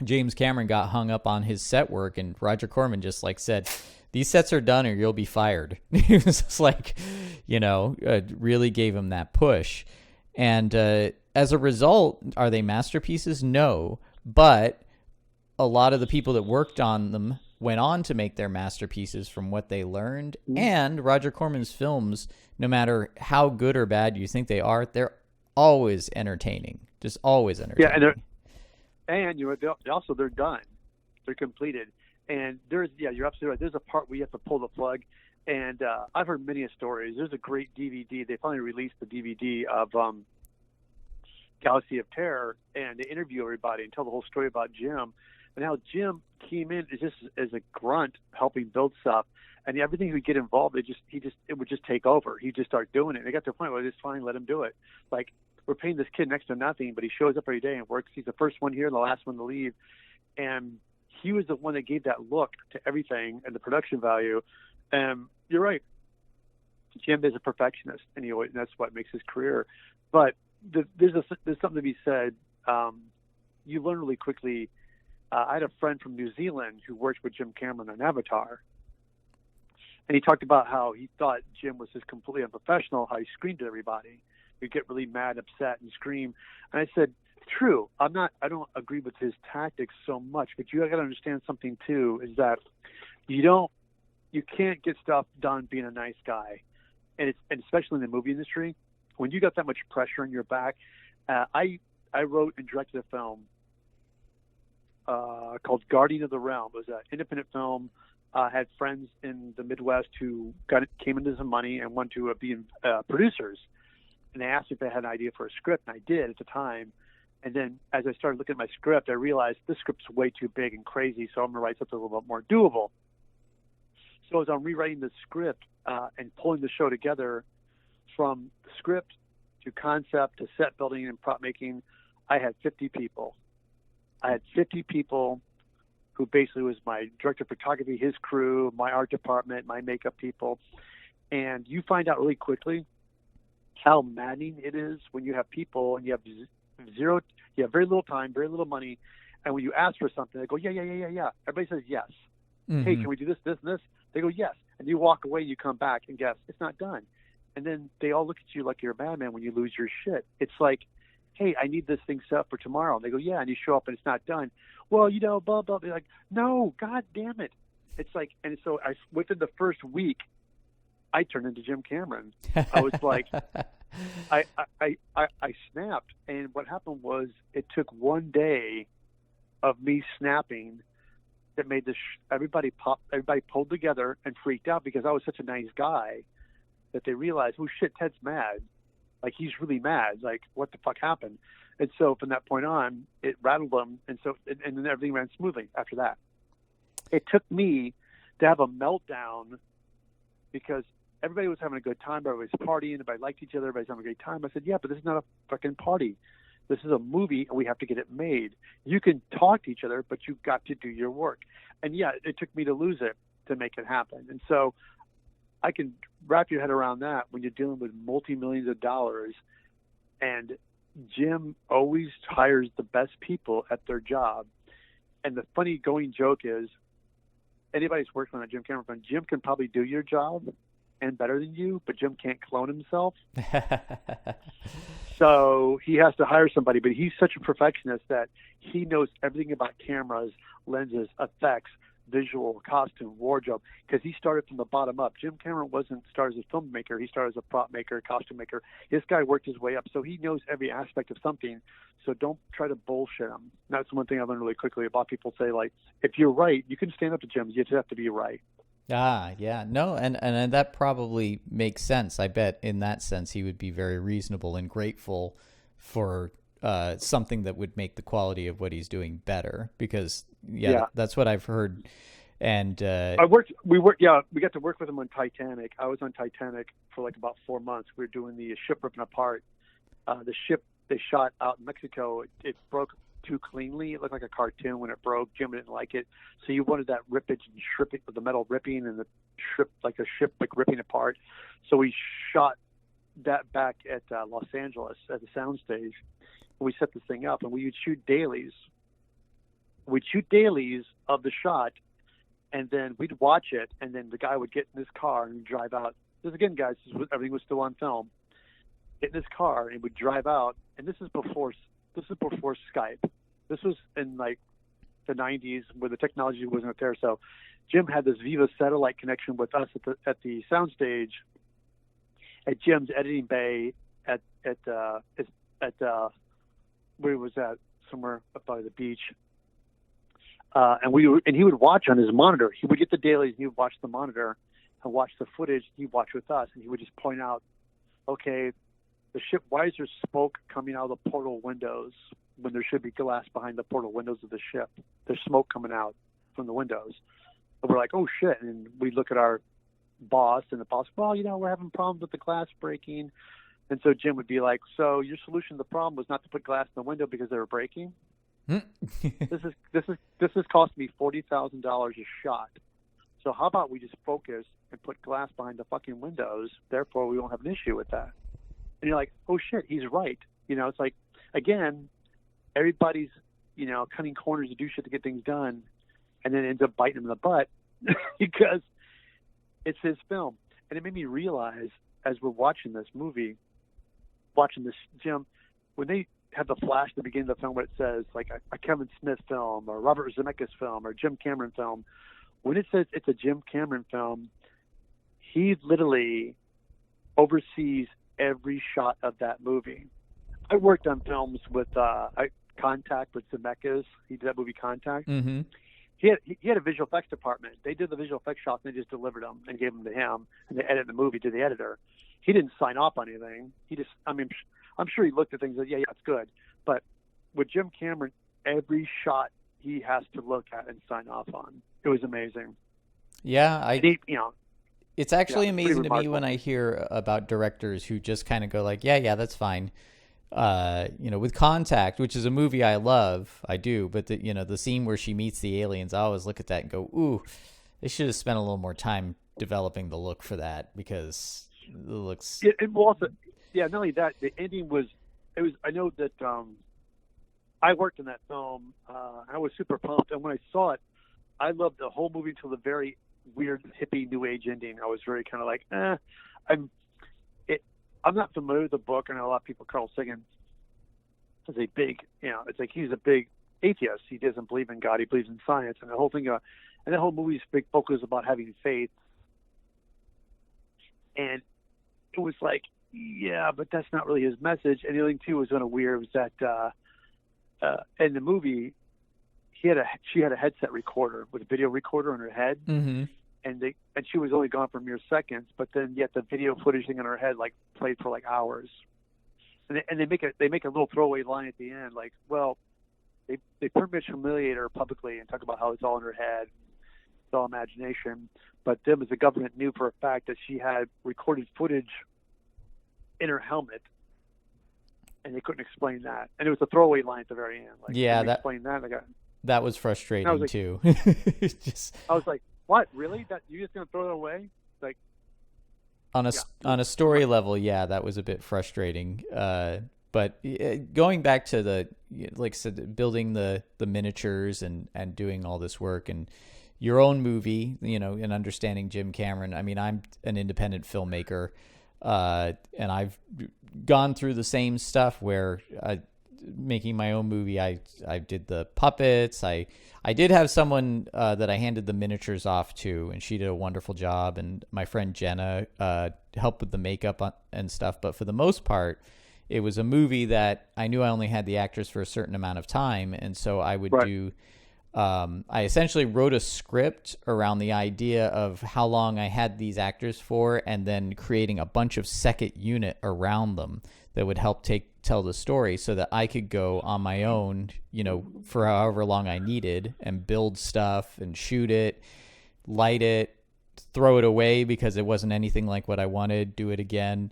James Cameron got hung up on his set work, and Roger Corman just said, these sets are done or you'll be fired. He was just really gave him that push. And as a result, are they masterpieces? No. But a lot of the people that worked on them went on to make their masterpieces from what they learned. And Roger Corman's films, no matter how good or bad you think they are, they're always entertaining. Just always entertaining. Yeah, they're done. They're completed. And you're absolutely right. There's a part where you have to pull the plug. And I've heard many stories. There's a great DVD. They finally released the DVD of Galaxy of Terror, and they interview everybody and tell the whole story about Jim. And how Jim came in just as a grunt helping build stuff, and everything he would get involved, it would just take over. He'd just start doing it. And they got to the point where it's fine, let him do it. Like, we're paying this kid next to nothing, but he shows up every day and works. He's the first one here and the last one to leave. And he was the one that gave that look to everything and the production value. You're right. Jim is a perfectionist, and that's what makes his career. But there's something to be said. You learn really quickly. I had a friend from New Zealand who worked with Jim Cameron on Avatar. And he talked about how he thought Jim was just completely unprofessional, how he screamed at everybody. He'd get really mad, upset, and scream. And I said, true. I don't agree with his tactics so much, but you got to understand something too, is that you can't get stuff done being a nice guy. And especially in the movie industry, when you got that much pressure on your back. I wrote and directed a film called Guardian of the Realm. It was an independent film. Had friends in the Midwest who came into some money and wanted to be producers. And they asked if they had an idea for a script, and I did at the time. And then as I started looking at my script, I realized this script's way too big and crazy, so I'm going to write something a little bit more doable. So as I'm rewriting the script and pulling the show together from script to concept to set building and prop making, I had 50 people. I had 50 people who basically was my director of photography, his crew, my art department, my makeup people. And you find out really quickly how maddening it is when you have people and you have very little time, very little money. And when you ask for something, they go, yeah. Everybody says yes. Mm-hmm. Hey, can we do this, and this? They go, yes. And you walk away, you come back, and guess it's not done. and then they all look at you like you're a madman when you lose your shit. It's like, hey, I need this thing set up for tomorrow. And they go, yeah, and you show up and it's not done. Well, blah, blah. They're like, no, God damn it. It's like, and so within the first week, I turned into Jim Cameron. I was like, I snapped. And what happened was it took one day of me snapping that made everybody pulled together and freaked out because I was such a nice guy that they realized, oh shit, Ted's mad. Like, he's really mad. Like, what the fuck happened? And so from that point on, it rattled them. And so, and then everything ran smoothly after that. It took me to have a meltdown because everybody was having a good time. Everybody's partying. Everybody liked each other. Everybody's having a great time. I said, yeah, but this is not a fucking party. This is a movie, and we have to get it made. You can talk to each other, but you've got to do your work. And yeah, it took me to lose it to make it happen. And so I can wrap your head around that when you're dealing with multi-millions of dollars. And Jim always hires the best people at their job. And the funny going joke is, anybody's working on a Jim Cameron film, Jim can probably do your job and better than you, but Jim can't clone himself. So he has to hire somebody, but he's such a perfectionist that he knows everything about cameras, lenses, effects, visual, costume, wardrobe, because he started from the bottom up. Jim Cameron wasn't started as a filmmaker. He started as a prop maker, costume maker. This guy worked his way up, so he knows every aspect of something. So don't try to bullshit him. That's one thing I learned really quickly about people say, like, if you're right, you can stand up to Jim. You just have to be right. Ah, yeah. No, and that probably makes sense. I bet in that sense he would be very reasonable and grateful for something that would make the quality of what he's doing better because, that's what I've heard. And we got to work with him on Titanic. I was on Titanic for like about 4 months. We were doing the ship ripping apart. The ship they shot out in Mexico, it broke too cleanly. It looked like a cartoon when it broke. Jim didn't like it, so you wanted that rippage and shripping with the metal ripping and the ship like a ship like ripping apart. So we shot that back at Los Angeles at the soundstage. We set this thing up, and we would shoot dailies. We'd shoot dailies of the shot, and then we'd watch it, and then the guy would get in his car and drive out. This again, guys, everything was still on film. Get in his car and would drive out, and this is before Skype. This was in like the 90s where the technology wasn't there. So Jim had this Viva satellite connection with us at the soundstage at Jim's editing bay at where was that? Somewhere up by the beach. And he would watch on his monitor. He would get the dailies and he would watch the monitor and watch the footage. He'd watch with us and he would just point out, okay, the ship, why is there smoke coming out of the portal windows when there should be glass behind the portal windows of the ship? There's smoke coming out from the windows. And we're like, oh shit. And we look at our boss and the boss, well, we're having problems with the glass breaking. And so Jim would be like, so your solution to the problem was not to put glass in the window because they were breaking? This has cost me $40,000 a shot. So how about we just focus and put glass behind the fucking windows? Therefore, we won't have an issue with that. And you're like, oh shit, he's right. It's like, again, everybody's, cutting corners to do shit to get things done, and then ends up biting him in the butt because it's his film. And it made me realize as we're watching this movie, Jim, when they have the flash at the beginning of the film where it says like a Kevin Smith film or Robert Zemeckis film or Jim Cameron film, when it says it's a Jim Cameron film, he literally oversees every shot of that movie. I worked on films with Contact with Zemeckis. He did that movie Contact. Mm-hmm. He had a visual effects department. They did the visual effects shots and they just delivered them and gave them to him, and they edited the movie to the editor. He didn't sign off on anything. I'm sure he looked at things and said, yeah, it's good. But with Jim Cameron, every shot he has to look at and sign off on. It was amazing. Yeah, it's actually amazing to me when I hear about directors who just kind of go like, yeah, that's fine. With Contact, which is a movie I love, I do, but the scene where she meets the aliens, I always look at that and go, ooh, they should have spent a little more time developing the look for that because it looks. Not only that, the ending was. I know that I worked in that film. I was super pumped, and when I saw it, I loved the whole movie until the very weird hippie new age ending. I was very kind of like, I'm not familiar with the book. I know a lot of people. Carl Sagan is a big, it's like he's a big atheist. He doesn't believe in God. He believes in science, and the whole thing, and the whole movie's big focus about having faith. And it was like, yeah, but that's not really his message. And the other thing too was kind of weird was that in the movie, she had a headset recorder with a video recorder on her head, Mm-hmm. and she was only gone for mere seconds. But then yet the video footage thing on her head like played for like hours. And they make a little throwaway line at the end, like, well, they pretty much humiliate her publicly and talk about how it's all in her head, it's all imagination. But them as the government knew for a fact that she had recorded footage in her helmet, and they couldn't explain that. And it was a throwaway line at the very end. Like, Yeah, explain that. that was frustrating like, too. I was like, what? Really? That you're just gonna throw it away? Like, on a story level, yeah, that was a bit frustrating. But going back to like I said, building the miniatures and doing all this work and your own movie, and understanding Jim Cameron. I mean, I'm an independent filmmaker, and I've gone through the same stuff where making my own movie, I did the puppets. I did have someone that I handed the miniatures off to, and she did a wonderful job. And my friend Jenna helped with the makeup and stuff. But for the most part, it was a movie that I knew I only had the actors for a certain amount of time, and so I would do. I essentially wrote a script around the idea of how long I had these actors for, and then creating a bunch of second unit around them that would help tell the story, so that I could go on my own, for however long I needed, and build stuff and shoot it, light it, throw it away because it wasn't anything like what I wanted, do it again.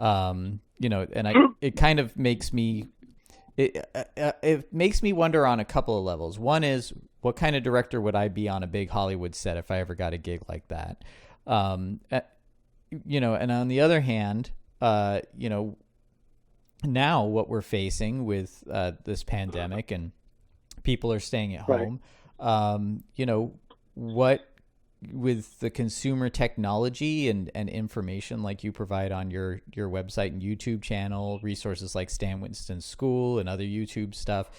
And it kind of makes me. It makes me wonder on a couple of levels. One is, what kind of director would I be on a big Hollywood set if I ever got a gig like that? And on the other hand, now what we're facing with this pandemic and people are staying at home, what with the consumer technology and information like you provide on your website and YouTube channel, resources like Stan Winston's School and other YouTube stuff,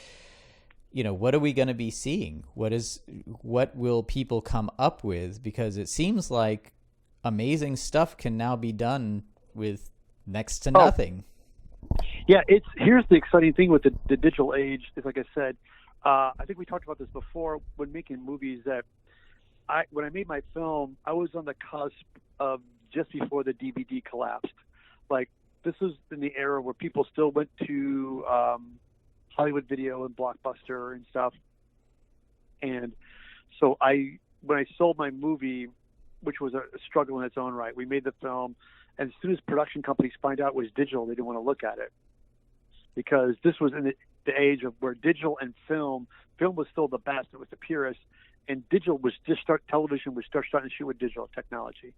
what are we going to be seeing? What will people come up with? Because it seems like amazing stuff can now be done with next to nothing. Yeah, here's the exciting thing with the digital age is, like I said, I think we talked about this before when making movies, that when I made my film, I was on the cusp of just before the DVD collapsed. Like, this was in the era where people still went to Hollywood Video and Blockbuster and stuff. And so when I sold my movie, which was a struggle in its own right, we made the film, and as soon as production companies find out it was digital, they didn't want to look at it, because this was in the age of where digital and film was still the best. It was the purest. And digital was television was starting to shoot with digital technology.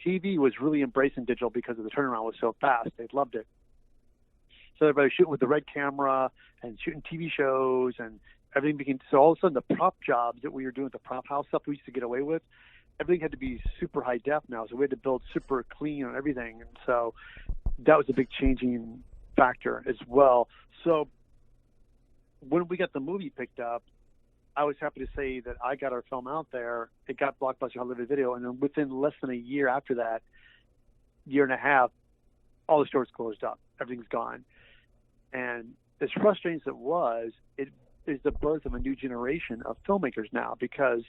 TV was really embracing digital because of the turnaround was so fast. They loved it. So everybody was shooting with the red camera and shooting TV shows, and everything became, so all of a sudden the prop jobs that we were doing with the prop house stuff we used to get away with, everything had to be super high def now. So we had to build super clean on everything. And so that was a big changing factor as well. So when we got the movie picked up, I was happy to say that I got our film out there. It got Blockbuster Hollywood Video, and then within less than a year after that, year and a half, all the stores closed up. Everything's gone. And as frustrating as it was, it is the birth of a new generation of filmmakers now, because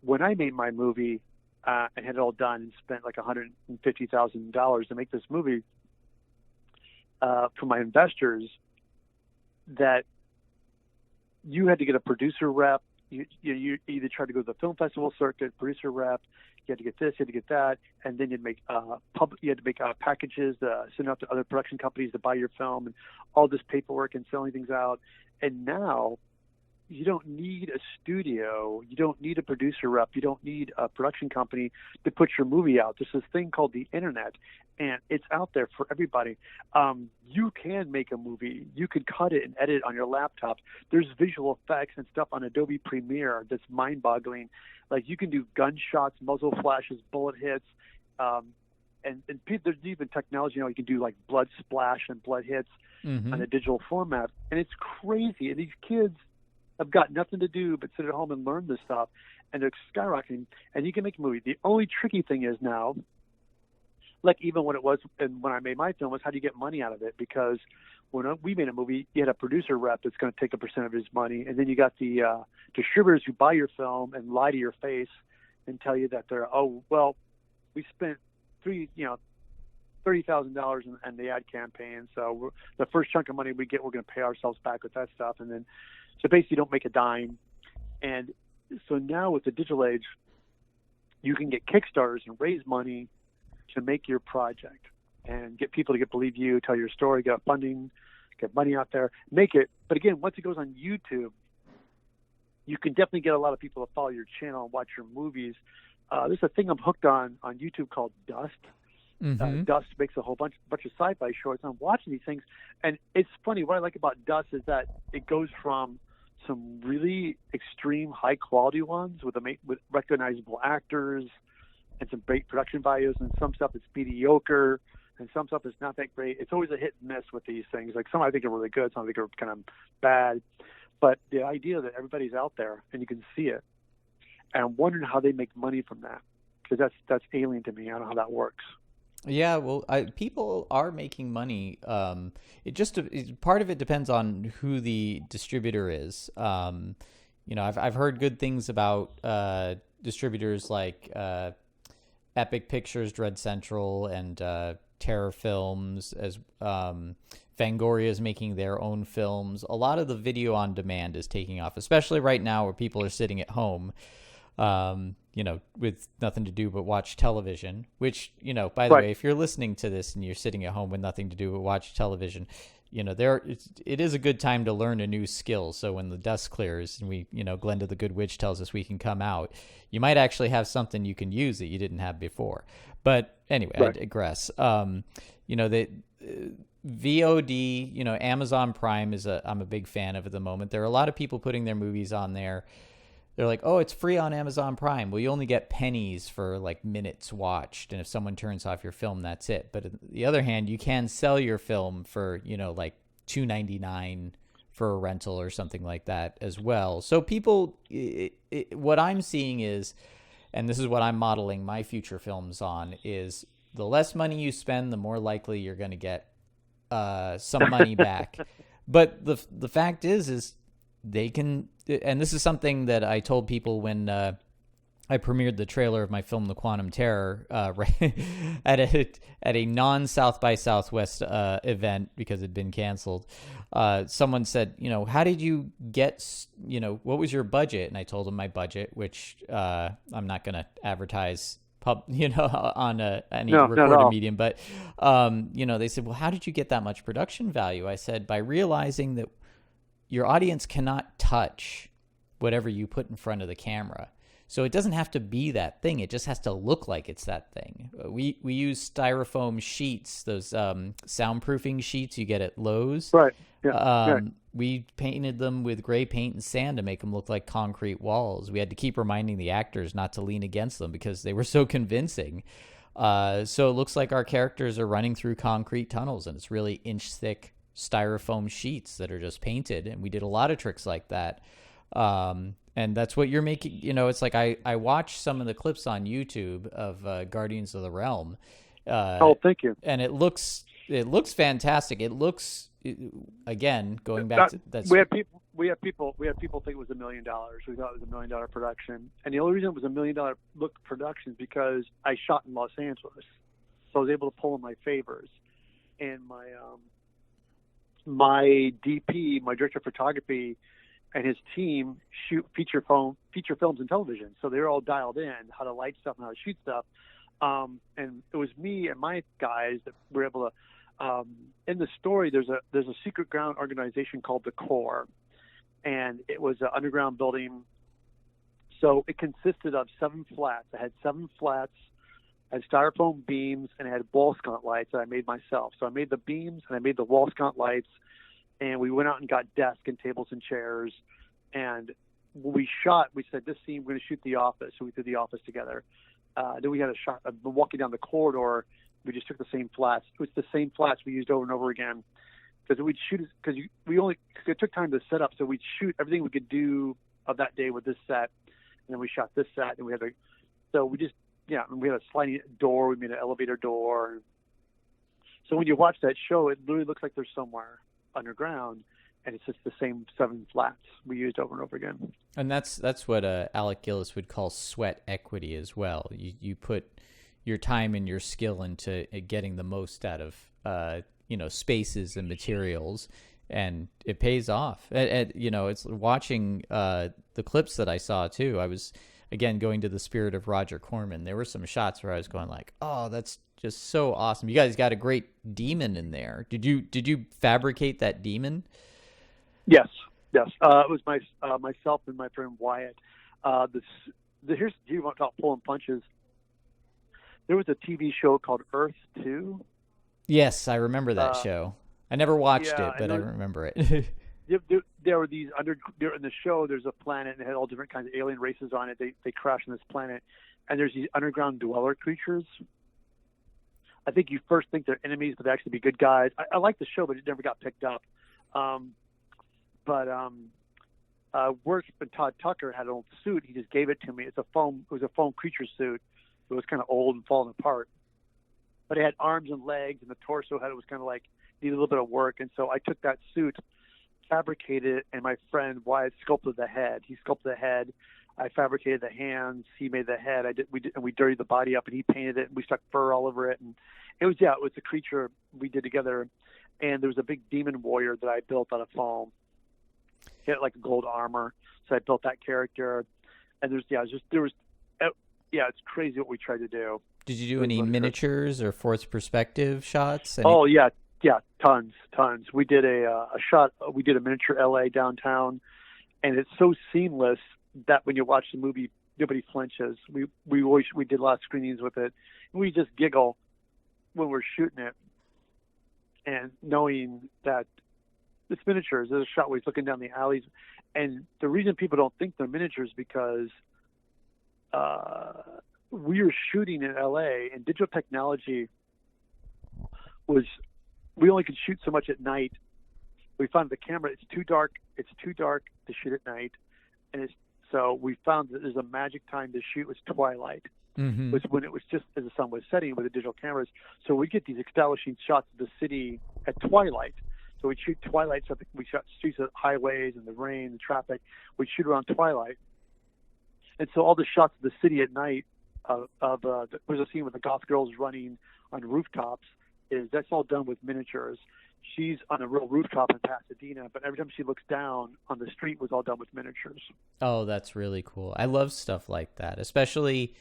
when I made my movie and had it all done and spent like $150,000 to make this movie for my investors, that you had to get a producer rep. You either tried to go to the film festival circuit, producer rep. You had to get this, you had to get that, and then you'd make you had to make packages, send out to other production companies to buy your film, and all this paperwork and selling things out. And now, you don't need a studio, you don't need a producer rep, you don't need a production company to put your movie out. There's this thing called the internet, and it's out there for everybody. You can make a movie. You could cut it and edit it on your laptop. There's visual effects and stuff on Adobe Premiere that's mind-boggling. Like, you can do gunshots, muzzle flashes, bullet hits. there's even technology, you can do like blood splash and blood hits on a digital format, and it's crazy. And these kids have got nothing to do but sit at home and learn this stuff, and they're skyrocketing. And you can make a movie. The only tricky thing is now, like even when it was, and when I made my film, was how do you get money out of it? Because when we made a movie, you had a producer rep that's going to take a percent of his money, and then you got the distributors who buy your film and lie to your face and tell you that we spent $30,000 in the ad campaign, so the first chunk of money we get, we're going to pay ourselves back with that stuff, and then so basically you don't make a dime. And so now with the digital age, you can get Kickstarters and raise money to make your project and get people to believe you, tell your story, get funding, get money out there, make it. But again, once it goes on YouTube, you can definitely get a lot of people to follow your channel and watch your movies. There's a thing I'm hooked on YouTube called Dust. Dust makes a whole bunch of sci-fi shorts. I'm watching these things, and it's funny. What I like about Dust is that it goes from some really extreme high-quality ones with recognizable actors and some great production values, and some stuff that's mediocre, and some stuff that's not that great. It's always a hit and miss with these things. Like some I think are really good, some I think are kind of bad. But the idea that everybody's out there and you can see it, and I'm wondering how they make money from that, because that's alien to me. I don't know how that works. Yeah, well, people are making money. Part of it depends on who the distributor is. I've heard good things about distributors like Epic Pictures, Dread Central, and Terror Films. As Fangoria is making their own films. A lot of the video on demand is taking off, especially right now where people are sitting at home. With nothing to do but watch television, which, by the way, if you're listening to this and you're sitting at home with nothing to do but watch television, it is a good time to learn a new skill. So when the dust clears and Glenda the Good Witch tells us we can come out, you might actually have something you can use that you didn't have before. But anyway, right. I digress. The VOD, Amazon Prime I'm a big fan of at the moment. There are a lot of people putting their movies on there. They're like, oh, it's free on Amazon Prime. Well, you only get pennies for like minutes watched. And if someone turns off your film, that's it. But on the other hand, you can sell your film for, like $2.99 for a rental or something like that as well. So people, what I'm seeing is, and this is what I'm modeling my future films on, is the less money you spend, the more likely you're going to get some money back. But the fact is they can, and this is something that I told people when I premiered the trailer of my film, The Quantum Terror, at a non-South by Southwest event because it had been canceled. Someone said, how did you get, what was your budget? And I told them my budget, which I'm not going to advertise on any recorded medium, but they said, well, how did you get that much production value? I said, by realizing that your audience cannot touch whatever you put in front of the camera. So it doesn't have to be that thing. It just has to look like it's that thing. We use styrofoam sheets, those soundproofing sheets you get at Lowe's. Right. Yeah. We painted them with gray paint and sand to make them look like concrete walls. We had to keep reminding the actors not to lean against them because they were so convincing. So it looks like our characters are running through concrete tunnels, and it's really inch-thick styrofoam sheets that are just painted, and we did a lot of tricks like that. And that's what you're making. It's like I watched some of the clips on YouTube of Guardians of the Realm. Thank you. And it looks fantastic. It looks, again, going back to that. We had people think it was $1 million. We thought it was $1 million production, and the only reason it was $1 million production is because I shot in Los Angeles, so I was able to pull in my favors, and my DP, my director of photography, and his team shoot feature films and television. So they're all dialed in how to light stuff and how to shoot stuff. And it was me and my guys that were able to. In the story, there's a secret ground organization called the Core, and it was an underground building. So it consisted of 7 flats. I had 7 flats. I had styrofoam beams, and I had wall sconce lights that I made myself. So I made the beams and I made the wall sconce lights, and we went out and got desks and tables and chairs. And when we shot, we said, this scene, we're going to shoot the office. So we did the office together. Then we had a shot of walking down the corridor, We just took the same flats. It was the same flats we used over and over again because we'd shoot because it took time to set up, so we'd shoot everything we could do of that day with this set, and then we shot this set, and we had we had a sliding door. We made an elevator door. So when you watch that show, it literally looks like they're somewhere underground, and it's just the same 7 flats we used over and over again. And that's what Alec Gillis would call sweat equity as well. You put your time and your skill into getting the most out of spaces and materials, and it pays off. It's watching the clips that I saw too. I was again going to the spirit of Roger Corman. There were some shots where I was going like, "Oh, that's just so awesome." You guys got a great demon in there. Did you fabricate that demon? Yes. It was myself and my friend Wyatt. Here's you want to talk pulling punches. There was a TV show called Earth 2. Yes, I remember that show. I never watched it, but I remember it. There were these there in the show. There's a planet and it had all different kinds of alien races on it. They crash on this planet, and there's these underground dweller creatures. I think you first think they're enemies, but they actually be good guys. I like the show, but it never got picked up. Worked, but Todd Tucker had an old suit. He just gave it to me. It was a foam creature suit. It was kind of old and falling apart, but it had arms and legs, and the torso it was kind of like needed a little bit of work. And so I took that suit, fabricated it, and my friend Wyatt sculpted the head. He sculpted the head. I fabricated the hands. He made the head. We dirtied the body up, and he painted it. And we stuck fur all over it, and it was a creature we did together. And there was a big demon warrior that I built out of foam. He had like a gold armor, so I built that character. And it's crazy what we tried to do. Did you do any miniatures or fourth perspective shots? Oh yeah, tons. We did a shot. We did a miniature LA downtown, and it's so seamless that when you watch the movie, nobody flinches. We did a lot of screenings with it, and we just giggle when we're shooting it, and knowing that it's miniatures. There's a shot where he's looking down the alleys, and the reason people don't think they're miniatures is because we were shooting in LA, and digital technology we only could shoot so much at night. We found the camera, it's too dark to shoot at night. So we found that there's a magic time to shoot was twilight. Mm-hmm. Was when it was just as the sun was setting with the digital cameras. So we get these establishing shots of the city at twilight. So we'd shoot twilight, so we shot streets of highways and the rain, the traffic. We'd shoot around twilight. And so all the shots of the city at night there's a scene with the goth girls running on rooftops. That's all done with miniatures. She's on a real rooftop in Pasadena, but every time she looks down on the street was all done with miniatures. Oh, that's really cool. I love stuff like that, especially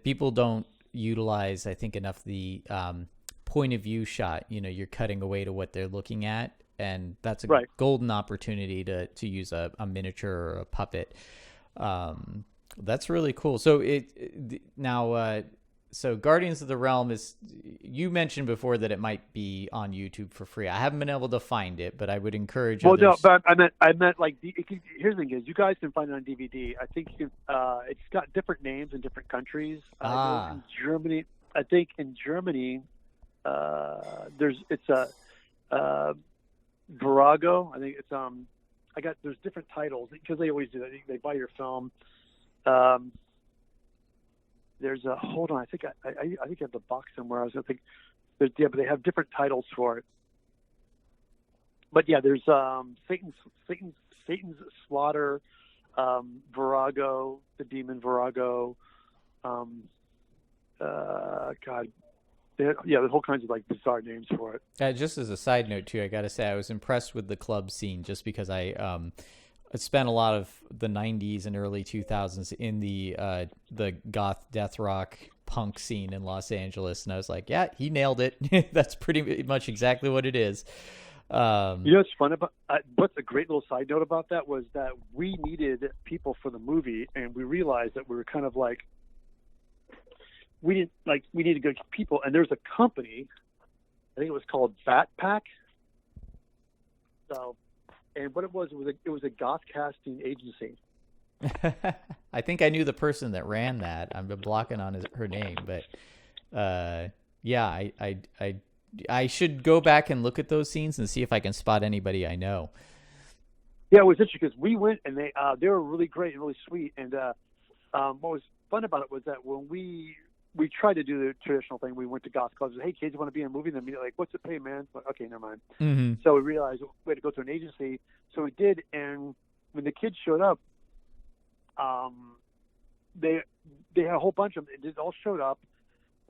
people don't utilize, I think, enough the point of view shot. You're cutting away to what they're looking at, and that's a golden opportunity to use a miniature or a puppet. That's really cool. So so Guardians of the Realm is, you mentioned before that it might be on YouTube for free. I haven't been able to find it, but I would encourage others. No, but I meant like, here's the thing is, you guys can find it on DVD. I think you can, it's got different names in different countries. In Germany, it's a Virago. I think it's there's different titles because they always do that. They buy your film. There's a hold on. I think I have the box somewhere. I was gonna think. But they have different titles for it. But yeah, there's Satan's Slaughter, Virago, the Demon Virago. There's all kinds of like bizarre names for it. Just as a side note too, I gotta say I was impressed with the club scene just because I spent a lot of the 90s and early 2000s in the goth death rock punk scene in Los Angeles, and I was like, yeah, he nailed it. That's pretty much exactly what it is. What's fun about what's a great little side note about that was that we needed people for the movie, and we realized that we were kind of like we needed good people, and there's a company, I think it was called Bat Pack. So. And what it was a goth casting agency. I think I knew the person that ran that. I'm blocking on her name, but yeah, I should go back and look at those scenes and see if I can spot anybody I know. Yeah, it was interesting because we went and they were really great and really sweet. And what was fun about it was that when we tried to do the traditional thing, we went to goth clubs. Hey, kids, you want to be in a movie? And then like, what's it pay, man? Like, okay, never mind. Mm-hmm. So we realized we had to go to an agency. So we did, and when the kids showed up, they had a whole bunch of them. They all showed up.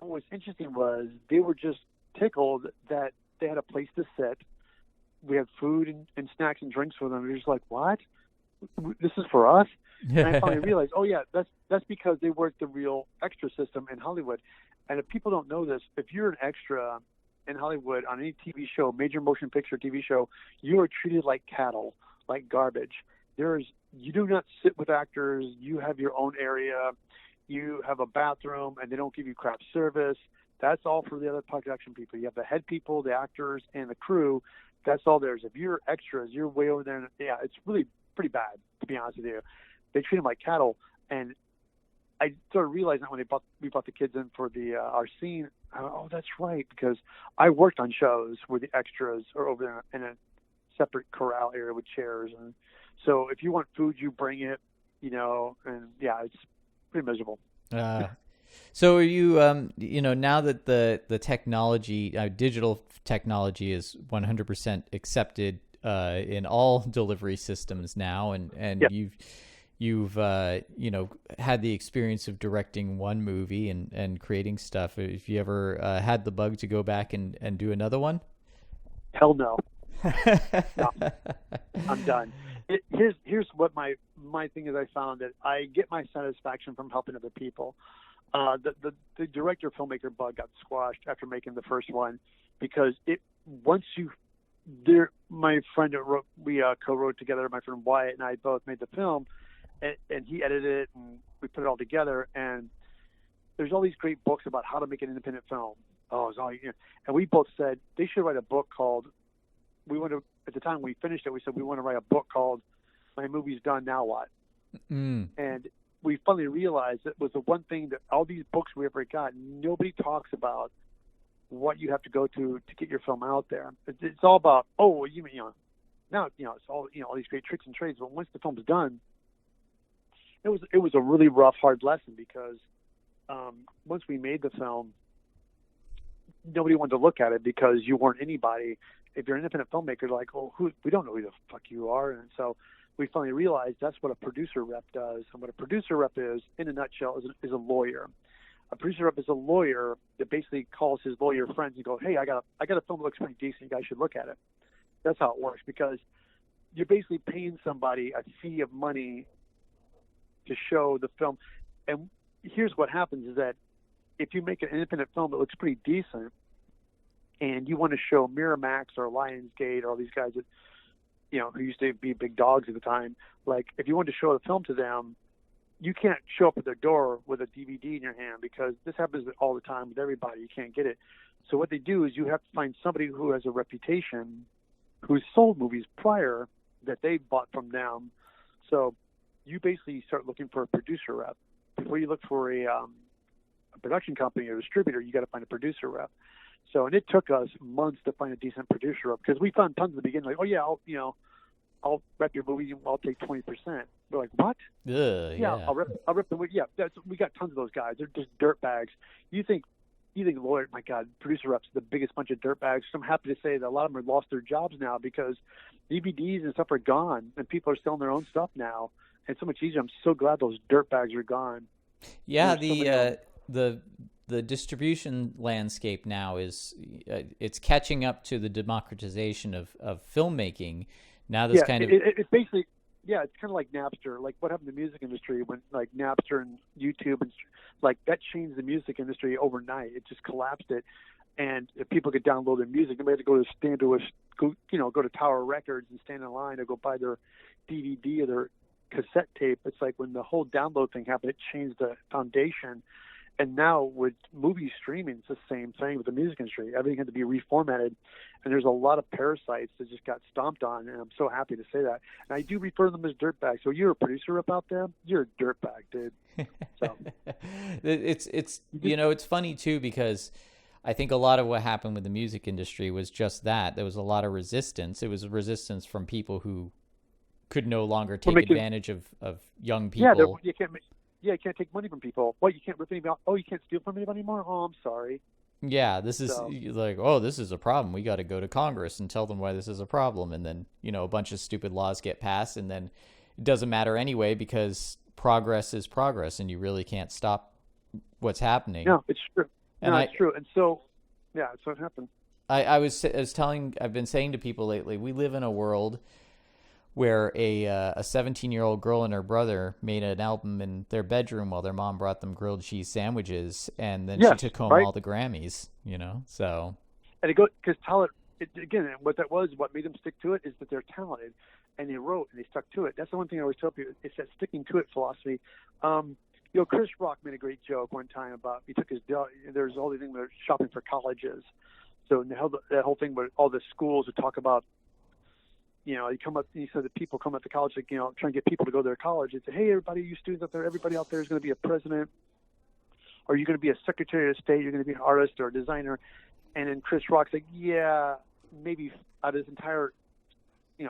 And what was interesting was they were just tickled that they had a place to sit. We had food and snacks and drinks for them. They're just like, what? This is for us? And I finally realized, oh yeah, that's because they work the real extra system in Hollywood. And if people don't know this, if you're an extra in Hollywood on any TV show, major motion picture TV show, you are treated like cattle, like garbage. You do not sit with actors. You have your own area. You have a bathroom, and they don't give you crap service. That's all for the other production people. You have the head people, the actors, and the crew. That's all theirs. If you're extras, you're way over there. And, yeah, it's really pretty bad, to be honest with you. They treat them like cattle. And I started realizing that when we brought the kids in for our scene, oh, that's right, because I worked on shows where the extras are over there in a separate corral area with chairs. And so if you want food, you bring it, and yeah, it's pretty miserable. So are you, now that the technology, digital technology is 100% accepted in all delivery systems now, and Yep. you've had the experience of directing one movie and creating stuff. Have you ever had the bug to go back and do another one? Hell no. No. I'm done. Here's what my thing is. I found that I get my satisfaction from helping other people. The director filmmaker bug got squashed after making the first one, because my friend that wrote, we co-wrote together, my friend Wyatt and I both made the film, and he edited it, and we put it all together. And there's all these great books about how to make an independent film. And we both said they should write a book called. At the time we finished it, we said we want to write a book called "My Movie's Done, Now What?" And we finally realized that was the one thing that all these books we ever got, nobody talks about what you have to go to get your film out there. It's all about, now it's all, all these great tricks and trades. But once the film's done, it was a really rough, hard lesson, because once we made the film, nobody wanted to look at it because you weren't anybody. If you're an independent filmmaker, like, we don't know who the fuck you are. And so we finally realized that's what a producer rep does. And what a producer rep is, in a nutshell, is a lawyer. A producer rep is a lawyer that basically calls his lawyer friends and goes, hey, I got a film that looks pretty decent. You guys should look at it. That's how it works, because you're basically paying somebody a fee of money to show the film. And here's what happens is that if you make an independent film that looks pretty decent, and you want to show Miramax or Lionsgate or all these guys that, who used to be big dogs at the time, like, if you want to show the film to them, you can't show up at their door with a DVD in your hand, because this happens all the time with everybody. You can't get it. So what they do is you have to find somebody who has a reputation, who's sold movies prior that they bought from them. So you basically start looking for a producer rep. Before you look for a production company or distributor, you got to find a producer rep. So, and it took us months to find a decent producer rep, because we found tons at the beginning, like, oh yeah, I'll rep your movie, I'll take 20%. We're like, what? Yeah. I'll rep the movie. Yeah, we got tons of those guys. They're just dirt bags. You think lawyer, my God, producer reps are the biggest bunch of dirt bags. So I'm happy to say that a lot of them have lost their jobs now, because DVDs and stuff are gone, and people are selling their own stuff now. And it's so much easier. I'm so glad those dirt bags are gone. Yeah, the distribution landscape now is it's catching up to the democratization of filmmaking. Now this it's basically, it's kind of like Napster. Like what happened to the music industry when, like, Napster and YouTube and like that changed the music industry overnight. It just collapsed it, and if people could download their music, nobody had to go to Tower Records and stand in line to go buy their DVD or their cassette tape. It's like when the whole download thing happened, it changed the foundation. And now with movie streaming, it's the same thing with the music industry. Everything had to be reformatted, and there's a lot of parasites that just got stomped on, and I'm so happy to say that. And I do refer to them as dirtbags. So you're a producer about them, you're a dirtbag, dude. So it's funny too, because I think a lot of what happened with the music industry was just that. There was a lot of resistance. It was resistance from people who could no longer take advantage of young people. You can't take money from people. What, you can't rip anybody off? Oh, you can't steal from anybody anymore? Oh, I'm sorry. Yeah, this is like, oh, this is a problem. We got to go to Congress and tell them why this is a problem. And then, a bunch of stupid laws get passed, and then it doesn't matter anyway because progress is progress, and you really can't stop what's happening. No, it's true. It's true. And so, yeah, that's what happened. I've been saying to people lately, we live in a world where a 17-year-old girl and her brother made an album in their bedroom while their mom brought them grilled cheese sandwiches, and then she took home all the Grammys, so. And it goes, because talent, again, what made them stick to it is that they're talented, and they wrote and they stuck to it. That's the one thing I always tell people, it's that sticking to it philosophy. Chris Rock made a great joke one time about, he took his, there's all these things about shopping for colleges. So that whole thing where all the schools would talk about, you come up, he said that people come up to college, like, trying to get people to go to their college and say, hey, everybody, you students out there, everybody out there is going to be a president, or you're going to be a secretary of state, you're going to be an artist or a designer. And then Chris Rock's like, yeah, maybe out of his entire,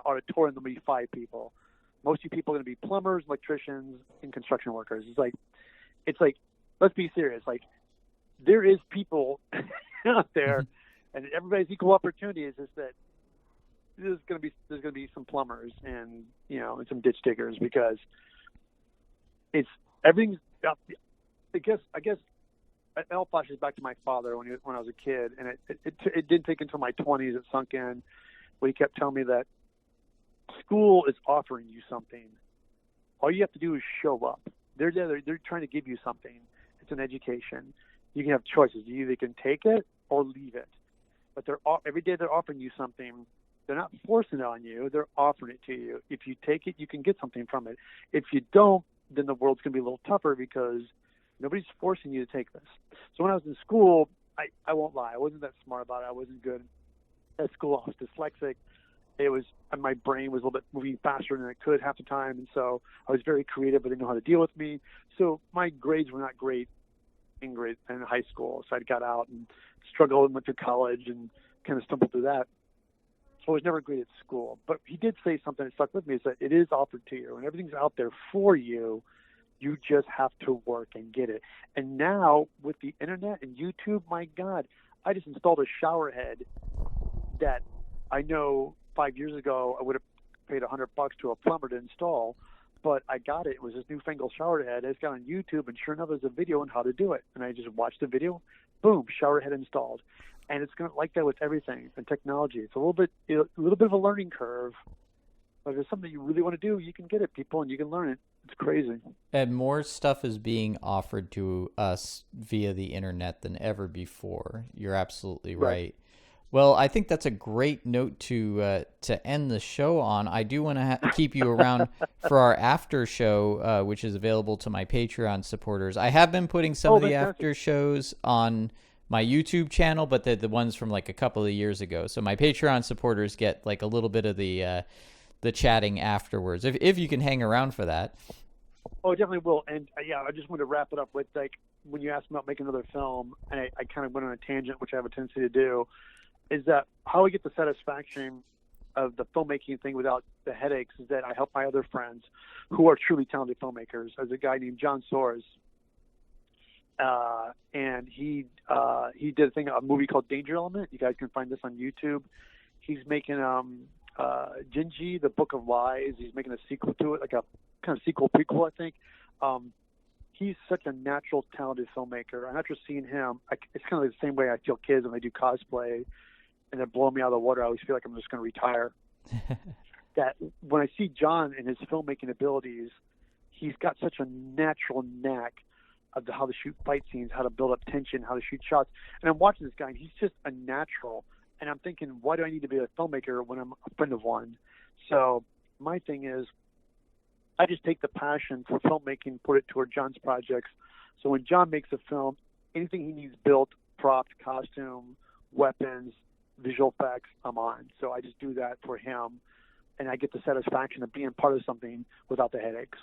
auditorium, there'll be 5 people. Most of you people are going to be plumbers, electricians, and construction workers. It's like, let's be serious. Like, there is people out there, and everybody's equal opportunity. Is just that there's going to be some plumbers and and some ditch diggers, because it's everything's. I guess it all flashes back to my father when I was a kid, and it didn't take until my 20s it sunk in when he kept telling me that school is offering you something. All you have to do is show up. They're trying to give you something. It's an education. You can have choices. You either can take it or leave it. But every day they're offering you something. They're not forcing it on you. They're offering it to you. If you take it, you can get something from it. If you don't, then the world's going to be a little tougher because nobody's forcing you to take this. So when I was in school, I won't lie, I wasn't that smart about it. I wasn't good at school. I was dyslexic. My brain was a little bit moving faster than it could half the time, and so I was very creative, but they didn't know how to deal with me. So my grades were not great in high school. So I got out and struggled and went to college and kind of stumbled through that. So I was never great at school. But he did say something that stuck with me, is that it is offered to you, and everything's out there for you. You just have to work and get it. And now with the internet and YouTube, my God, I just installed a shower head that I know 5 years ago I would have paid $100 to a plumber to install, but I got it. It was this newfangled shower head. It's got on YouTube, and sure enough, there's a video on how to do it. And I just watched the video, boom, shower head installed. And it's going to like that with everything and technology. It's a little bit of a learning curve, but if it's something you really want to do, you can get it, people, and you can learn it. It's crazy. And more stuff is being offered to us via the internet than ever before. You're absolutely right. Well, I think that's a great note to end the show on. I do want to keep you around for our after show, which is available to my Patreon supporters. I have been putting some of the after shows on my YouTube channel, but they're the ones from like a couple of years ago. So my Patreon supporters get like a little bit of the chatting afterwards, if you can hang around for that. Oh, definitely will. And I just want to wrap it up with, like, when you asked about making another film, and I kind of went on a tangent, which I have a tendency to do, is that how I get the satisfaction of the filmmaking thing without the headaches is that I help my other friends who are truly talented filmmakers. There's a guy named John Soares, and he did a movie called Danger Element. You guys can find this on YouTube. He's making Gingy, the Book of Lies. He's making a sequel to it, like a kind of sequel prequel, I think. He's such a natural, talented filmmaker. And after seeing him, it's kind of the same way I feel kids when they do cosplay and they're blowing me out of the water. I always feel like I'm just going to retire. That when I see John and his filmmaking abilities, he's got such a natural knack of how to shoot fight scenes, how to build up tension, how to shoot shots. And I'm watching this guy, and he's just a natural. And I'm thinking, why do I need to be a filmmaker when I'm a friend of one? So my thing is, I just take the passion for filmmaking, put it toward John's projects. So when John makes a film, anything he needs built, props, costume, weapons, visual effects, I'm on. So I just do that for him, and I get the satisfaction of being part of something without the headaches.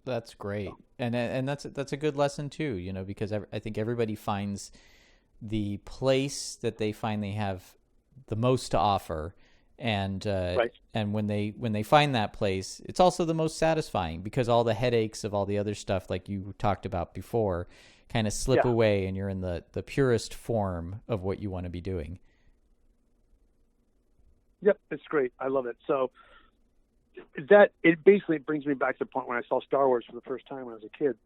That's great. And that's a good lesson too, because I think everybody finds the place that they find they have the most to offer. And Right. and when they find that place, it's also the most satisfying, because all the headaches of all the other stuff, like you talked about before, kind of slip Yeah. away, and you're in the purest form of what you want to be doing. Yep, it's great. I love it. So that it basically brings me back to the point when I saw Star Wars for the first time when I was a kid.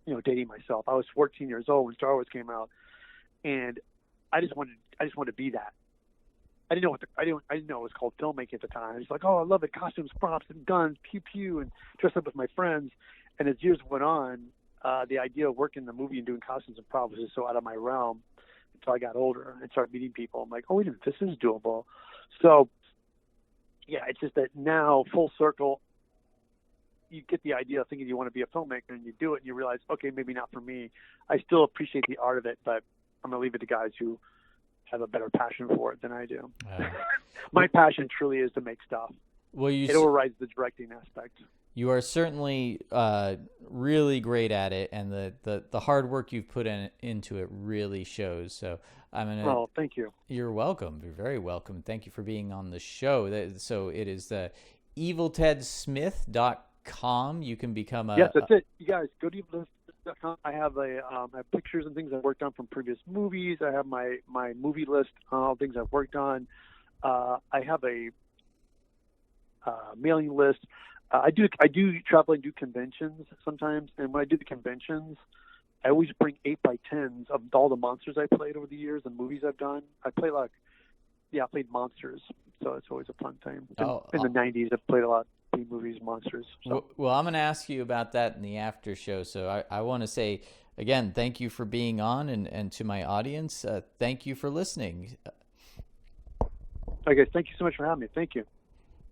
You know, dating myself. I was 14 years old when Star Wars came out, and I just wanted to be that. I didn't know it was called filmmaking at the time. I was like, oh, I love it, costumes, props, and guns, pew pew, and dress up with my friends. And as years went on, the idea of working in the movie and doing costumes and props was just so out of my realm. Until I got older and started meeting people, I'm like, oh, wait a minute, this is doable. So, yeah, it's just that now, full circle, you get the idea of thinking you want to be a filmmaker, and you do it, and you realize, okay, maybe not for me. I still appreciate the art of it, but I'm going to leave it to guys who have a better passion for it than I do. My passion truly is to make stuff. Well, it overrides the directing aspect. You are certainly really great at it, and the hard work you've put into it really shows. So I'm gonna. Oh, thank you. You're welcome. You're very welcome. Thank you for being on the show. So it is the eviltedsmith.com. You can become a. Yes, that's it. You guys go to eviltedsmith.com. I have I have pictures and things I've worked on from previous movies. I have my movie list of things I've worked on. I have a mailing list. I do travel and do conventions sometimes, and when I do the conventions, I always bring 8x10s of all the monsters I played over the years and movies I've done. I played monsters, so it's always a fun time. In the 90s, I played a lot of movies, monsters. So. Well, I'm going to ask you about that in the after show. So I want to say, again, thank you for being on, and to my audience, thank you for listening. Okay, thank you so much for having me. Thank you.